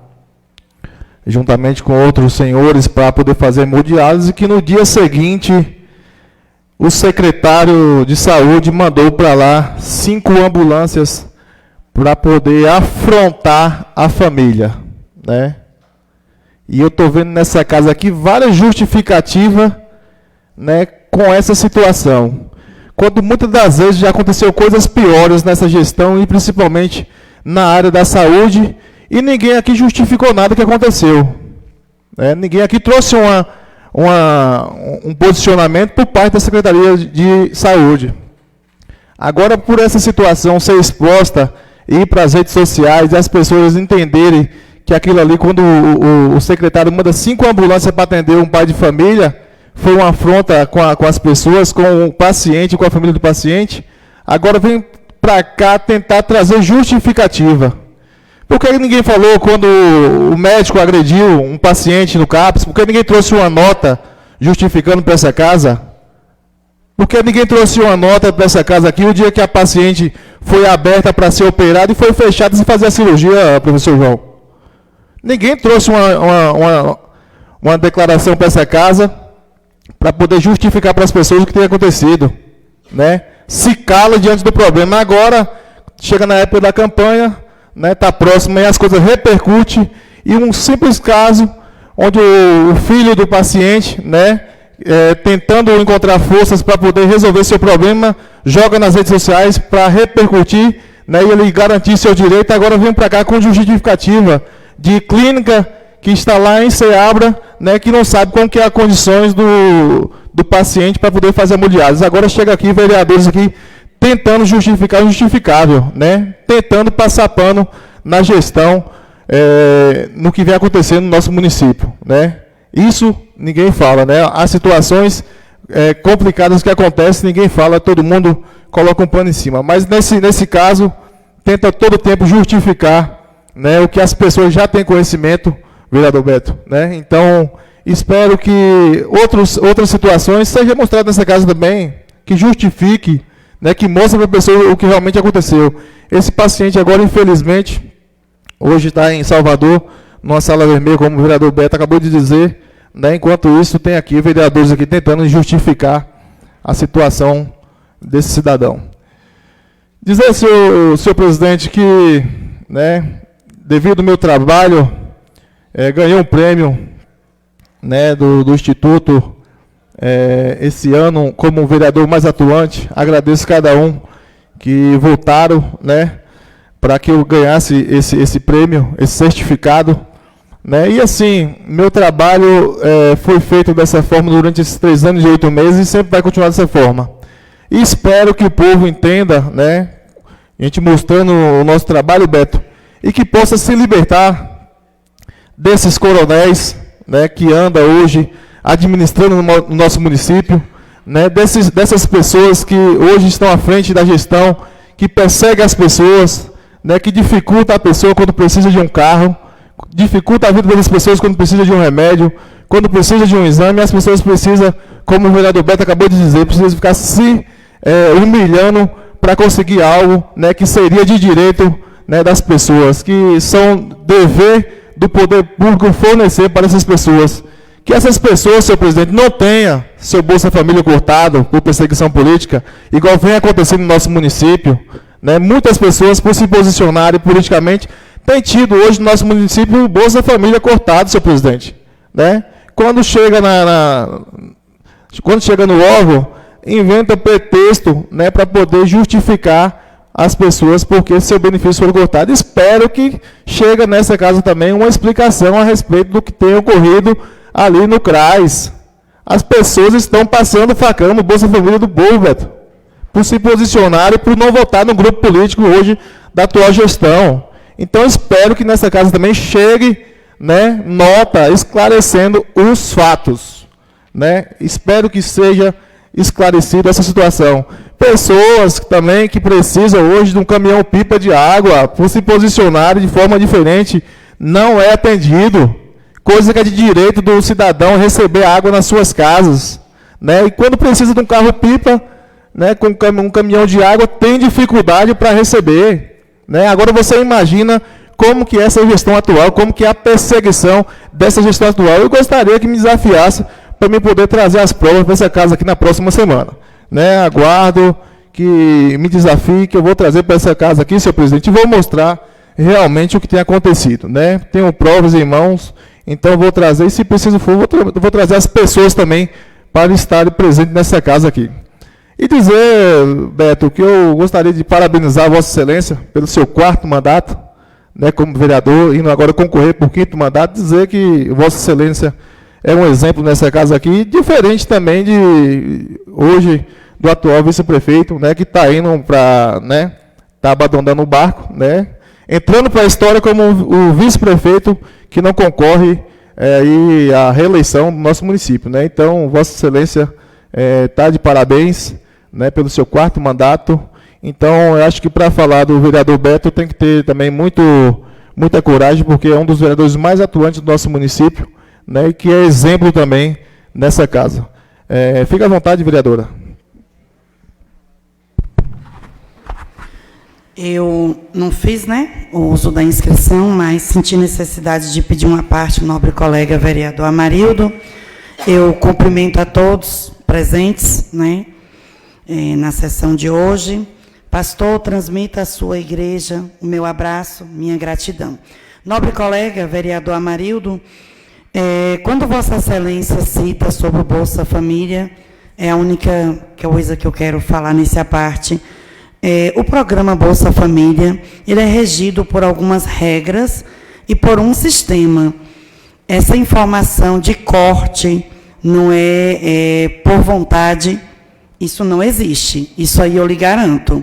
juntamente com outros senhores, para poder fazer hemodiálise, que no dia seguinte o secretário de saúde mandou para lá 5 ambulâncias para poder afrontar a família, né? E eu estou vendo nessa casa aqui várias justificativas, né, com essa situação. Quando muitas das vezes já aconteceu coisas piores nessa gestão, e principalmente na área da saúde, e ninguém aqui justificou nada que aconteceu. Né? Ninguém aqui trouxe um posicionamento por parte da Secretaria de Saúde. Agora, por essa situação ser exposta, ir para as redes sociais e as pessoas entenderem que aquilo ali, quando o secretário manda 5 ambulâncias para atender um pai de família, foi uma afronta com as pessoas, com o paciente, com a família do paciente. Agora vem para cá tentar trazer justificativa. Por que ninguém falou quando o médico agrediu um paciente no CAPS? Por que ninguém trouxe uma nota justificando para essa casa? Por que ninguém trouxe uma nota para essa casa aqui o dia que a paciente foi aberta para ser operada e foi fechada sem fazer a cirurgia, professor João? Ninguém trouxe uma declaração para essa casa para poder justificar para as pessoas o que tem acontecido, né? Se cala diante do problema. Agora, chega na época da campanha, né, tá próximo e as coisas repercutem, e um simples caso onde o filho do paciente, né, tentando encontrar forças para poder resolver seu problema, joga nas redes sociais para repercutir, né, e ele garantir seu direito. Agora vem para cá com justificativa de clínica que está lá em Ceabra, né, que não sabe como que é as condições do paciente para poder fazer a hemodiálise. Agora chega aqui, vereadores aqui, tentando justificar o injustificável, né, tentando passar pano na gestão, no que vem acontecendo no nosso município, né. Isso ninguém fala, né, as situações complicadas que acontecem, ninguém fala, todo mundo coloca um pano em cima. Mas nesse caso, tenta todo o tempo justificar, né, o que as pessoas já têm conhecimento, vereador Beto, né? Então, espero que outras situações sejam mostradas nessa casa também, que justifique, né, que mostre para a pessoa o que realmente aconteceu. Esse paciente agora, infelizmente, hoje está em Salvador, numa sala vermelha, como o vereador Beto acabou de dizer, né? Enquanto isso, tem aqui vereadores aqui tentando justificar a situação desse cidadão. Dizer, senhor presidente, que, né, devido ao meu trabalho, ganhei um prêmio, né, do Instituto esse ano como vereador mais atuante. Agradeço cada um que votaram, né, para que eu ganhasse esse prêmio, esse certificado, né. E assim, meu trabalho foi feito dessa forma durante esses 3 anos e 8 meses e sempre vai continuar dessa forma. E espero que o povo entenda, né, a gente mostrando o nosso trabalho, Beto, e que possa se libertar desses coronéis, né, que andam hoje administrando no nosso município, né, dessas pessoas que hoje estão à frente da gestão, que perseguem as pessoas, né, que dificulta a pessoa quando precisa de um carro, dificulta a vida das pessoas quando precisa de um remédio, quando precisa de um exame. As pessoas precisam, como o vereador Beto acabou de dizer, precisam ficar se humilhando para conseguir algo, né, que seria de direito, né, das pessoas, que são dever do poder público fornecer para essas pessoas. Que essas pessoas, senhor presidente, não tenham seu Bolsa Família cortado por perseguição política, igual vem acontecendo no nosso município, né? Muitas pessoas, por se posicionarem politicamente, têm tido hoje no nosso município o Bolsa Família cortado, senhor presidente, né? Quando chega no órgão, inventa pretexto, né, para poder justificar as pessoas porque seu benefício foi cortado. Espero que chegue nessa casa também uma explicação a respeito do que tem ocorrido ali no CRAS. As pessoas estão passando facão no Bolsa Família do povo, Beto, por se posicionar e por não votar no grupo político hoje da atual gestão. Então, espero que nessa casa também chegue, né, nota esclarecendo os fatos, né? Espero que seja esclarecida essa situação. Pessoas também que precisam hoje de um caminhão-pipa de água, por se posicionarem de forma diferente, não é atendido. Coisa que é de direito do cidadão receber água nas suas casas, né? E quando precisa de um carro-pipa, né, com um caminhão de água, tem dificuldade para receber, né? Agora você imagina como que é essa gestão atual, como que é a perseguição dessa gestão atual. Eu gostaria que me desafiasse para mim poder trazer as provas para essa casa aqui na próxima semana, né? Aguardo que me desafie, que eu vou trazer para essa casa aqui, senhor presidente, e vou mostrar realmente o que tem acontecido, né? Tenho provas em mãos, então vou trazer, e se preciso for, vou trazer as pessoas também para estarem presentes nessa casa aqui. E dizer, Beto, que eu gostaria de parabenizar a Vossa Excelência pelo seu 4º mandato, né, como vereador, indo agora concorrer por 5º mandato, dizer que Vossa Excelência é um exemplo nessa casa aqui, diferente também de hoje do atual vice-prefeito, né, que está indo para, né, está abandonando o barco, né? Entrando para a história como o vice-prefeito que não concorre aí à reeleição do nosso município, né? Então, Vossa Excelência está de parabéns, né, pelo seu 4º mandato. Então, eu acho que para falar do vereador Beto tem que ter também muita coragem, porque é um dos vereadores mais atuantes do nosso município, né, e que é exemplo também nessa casa. Fica à vontade, vereadora.
Eu não fiz, né, o uso da inscrição, mas senti necessidade de pedir uma parte, nobre colega vereador Amarildo. Eu cumprimento a todos presentes, né, na sessão de hoje. Pastor, transmita à sua igreja o meu abraço, minha gratidão. Nobre colega vereador Amarildo, quando Vossa Excelência cita sobre o Bolsa Família, é a única coisa que eu quero falar nessa parte. O programa Bolsa Família, ele é regido por algumas regras e por um sistema. Essa informação de corte não é por vontade, isso não existe. Isso aí eu lhe garanto.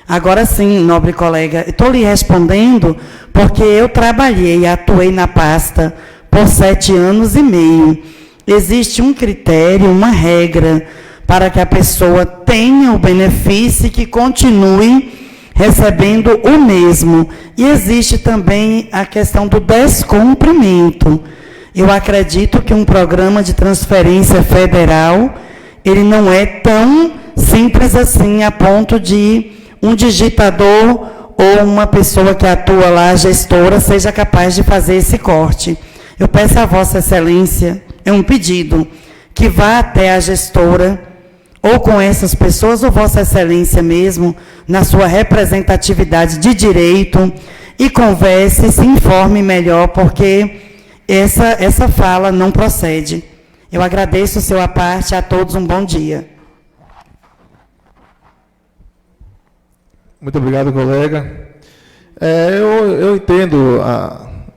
Agora sim, nobre colega, estou lhe respondendo porque eu trabalhei e atuei na pasta por 7 anos e meio. Existe um critério, uma regra, para que a pessoa tenha o benefício e que continue recebendo o mesmo. E existe também a questão do descumprimento. Eu acredito que um programa de transferência federal, ele não é tão simples assim, a ponto de um digitador ou uma pessoa que atua lá, gestora, seja capaz de fazer esse corte. Eu peço a Vossa Excelência, é um pedido, que vá até a gestora, ou com essas pessoas, ou Vossa Excelência mesmo, na sua representatividade de direito, e converse, se informe melhor, porque essa fala não procede. Eu agradeço o seu à parte, a todos um bom dia.
Muito obrigado, colega. Eu entendo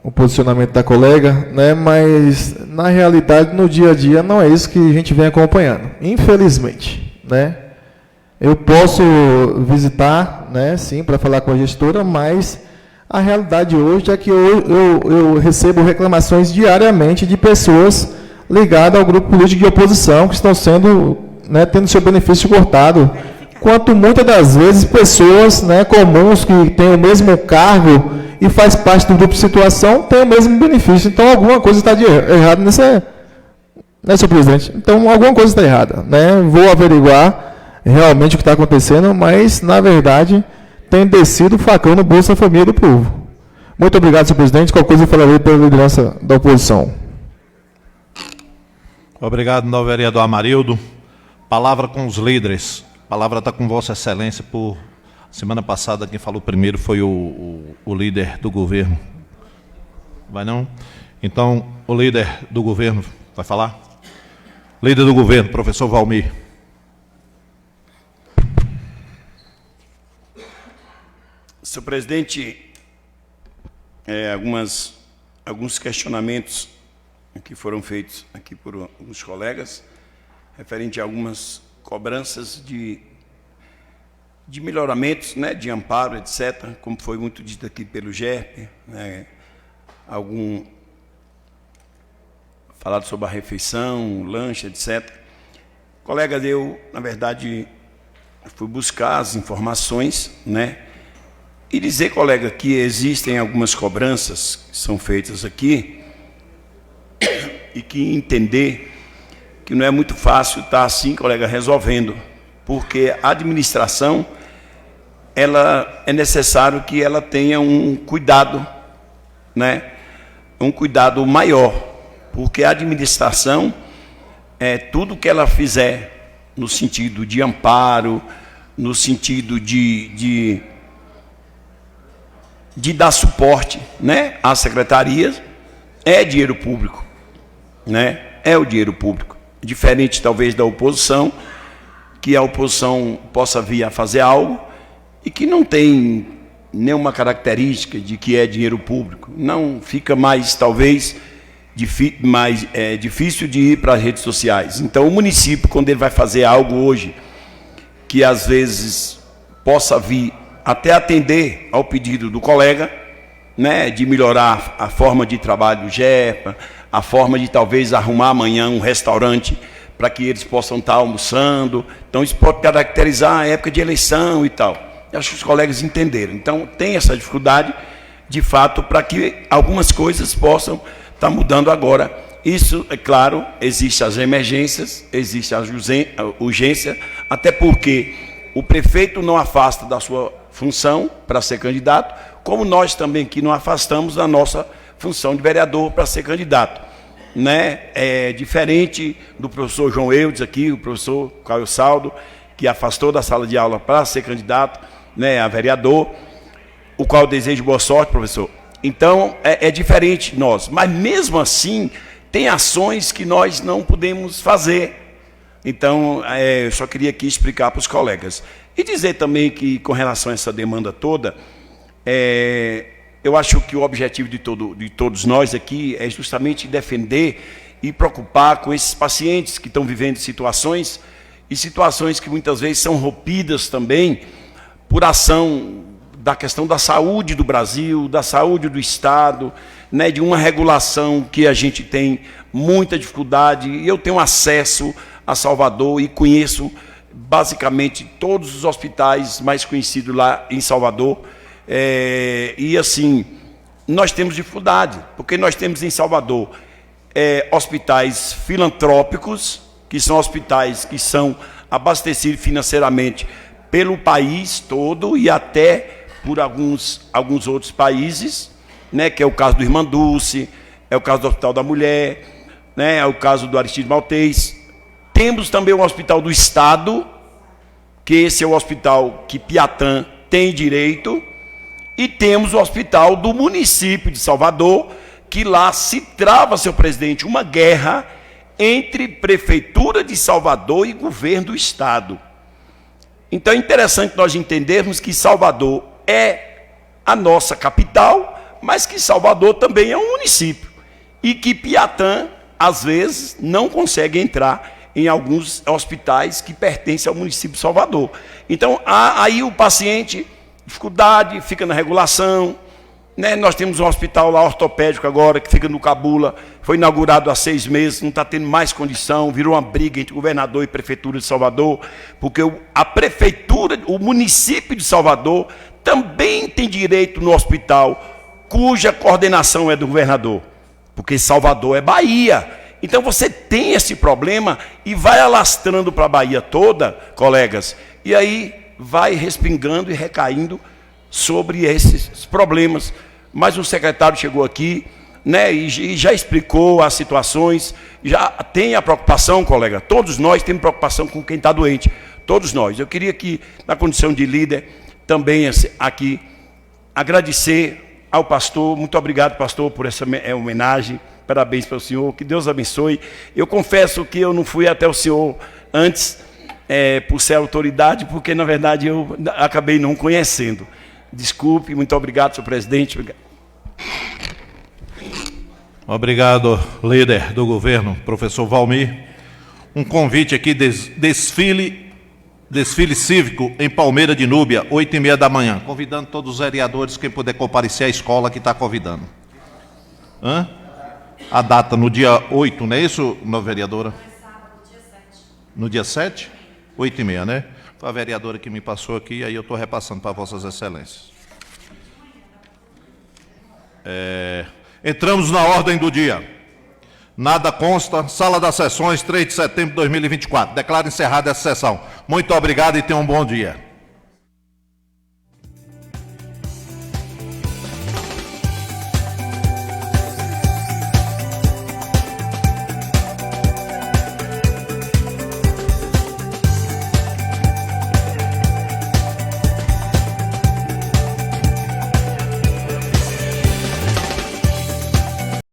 o posicionamento da colega, né, mas, na realidade, no dia a dia, não é isso que a gente vem acompanhando, infelizmente. Né? Eu posso visitar, né, sim, para falar com a gestora, mas a realidade hoje é que eu recebo reclamações diariamente de pessoas ligadas ao grupo político de oposição que estão sendo, né, tendo seu benefício cortado, quanto muitas das vezes pessoas, né, comuns que têm o mesmo cargo e faz parte do grupo de situação têm o mesmo benefício. Então, alguma coisa está de errado nessa, né, senhor presidente? Então, alguma coisa está errada. Né? Vou averiguar realmente o que está acontecendo, mas, na verdade, tem descido o facão no Bolsa Família do povo. Muito obrigado, senhor presidente. Qualquer coisa eu falarei pela liderança da oposição.
Obrigado, novo vereador Amarildo. Palavra com os líderes. A palavra está com Vossa Excelência. Semana passada, quem falou primeiro foi o líder do governo. Vai não? Então, o líder do governo vai falar? Líder do governo, professor Valmir.
Senhor presidente, alguns questionamentos que foram feitos aqui por alguns colegas, referente a algumas cobranças de melhoramentos, né, de amparo, etc., como foi muito dito aqui pelo GERP, né, falado sobre a refeição, lanche, etc. Colegas, eu, na verdade, fui buscar as informações, né, e dizer, colega, que existem algumas cobranças que são feitas aqui e que entender que não é muito fácil estar assim, colega, resolvendo, porque a administração, ela é necessário que ela tenha um cuidado, né, um cuidado maior, porque a administração, tudo que ela fizer no sentido de amparo, no sentido de dar suporte, né, às secretarias, é dinheiro público, né, é o dinheiro público. Diferente, talvez, da oposição, que a oposição possa vir a fazer algo e que não tem nenhuma característica de que é dinheiro público. Não fica mais, talvez, difícil de ir para as redes sociais. Então, o município, quando ele vai fazer algo hoje, que às vezes possa vir até atender ao pedido do colega, né, de melhorar a forma de trabalho do GEPA, a forma de talvez arrumar amanhã um restaurante para que eles possam estar almoçando. Então, isso pode caracterizar a época de eleição e tal. Eu acho que os colegas entenderam. Então, tem essa dificuldade, de fato, para que algumas coisas possam estar mudando agora. Isso, é claro, existem as emergências, existe a urgência, até porque o prefeito não afasta da sua função para ser candidato, como nós também aqui não afastamos da nossa função de vereador para ser candidato. Né? É diferente do professor João Eudes aqui, o professor Caio Saldo, que afastou da sala de aula para ser candidato, né, a vereador, o qual eu desejo boa sorte, professor. Então, é diferente nós, mas mesmo assim, tem ações que nós não podemos fazer. Então, eu só queria aqui explicar para os colegas. E dizer também que, com relação a essa demanda toda, eu acho que o objetivo de todos nós aqui é justamente defender e preocupar com esses pacientes que estão vivendo situações, e situações que muitas vezes são rompidas também por ação da questão da saúde do Brasil, da saúde do Estado, né, de uma regulação que a gente tem muita dificuldade. E eu tenho acesso a Salvador e conheço basicamente todos os hospitais mais conhecidos lá em Salvador. E assim, nós temos dificuldade, porque nós temos em Salvador hospitais filantrópicos, que são hospitais que são abastecidos financeiramente pelo país todo e até por alguns outros países, né, que é o caso do Irmã Dulce, é o caso do Hospital da Mulher, né, é o caso do Aristides Maltês. Temos também o Hospital do Estado, que esse é o hospital que Piatã tem direito, e temos o Hospital do município de Salvador, que lá se trava, seu presidente, uma guerra entre Prefeitura de Salvador e Governo do Estado. Então é interessante nós entendermos que Salvador é a nossa capital, mas que Salvador também é um município. E que Piatã, às vezes, não consegue entrar em alguns hospitais que pertencem ao município de Salvador. Então, aí o paciente, dificuldade, fica na regulação. Né? Nós temos um hospital lá ortopédico agora, que fica no Cabula, foi inaugurado há 6 meses, não está tendo mais condição, virou uma briga entre o governador e a Prefeitura de Salvador, porque a Prefeitura, o município de Salvador, também tem direito no hospital, cuja coordenação é do governador, porque Salvador é Bahia. Então você tem esse problema e vai alastrando para a Bahia toda, colegas, e aí vai respingando e recaindo sobre esses problemas. Mas o secretário chegou aqui, né, e já explicou as situações, já tem a preocupação, colega, todos nós temos preocupação com quem está doente, todos nós. Eu queria aqui, na condição de líder, também aqui, agradecer ao pastor, muito obrigado, pastor, por essa homenagem, parabéns para o senhor, que Deus abençoe. Eu confesso que eu não fui até o senhor antes, por ser autoridade, porque, na verdade, eu acabei não conhecendo. Desculpe, muito obrigado, senhor presidente.
Obrigado, líder do governo, professor Valmir. Um convite aqui, desfile cívico em Palmeira de Núbia, 8h30 da manhã. Convidando todos os vereadores, quem puder comparecer à escola que está convidando. A data no dia 8, não é isso, vereadora? No dia 7? 8h30, né? Foi a vereadora que me passou aqui, aí eu estou repassando para vossas excelências. Entramos na ordem do dia. Nada consta. Sala das Sessões, 3 de setembro de 2024. Declaro encerrada essa sessão. Muito obrigado e tenham um bom dia.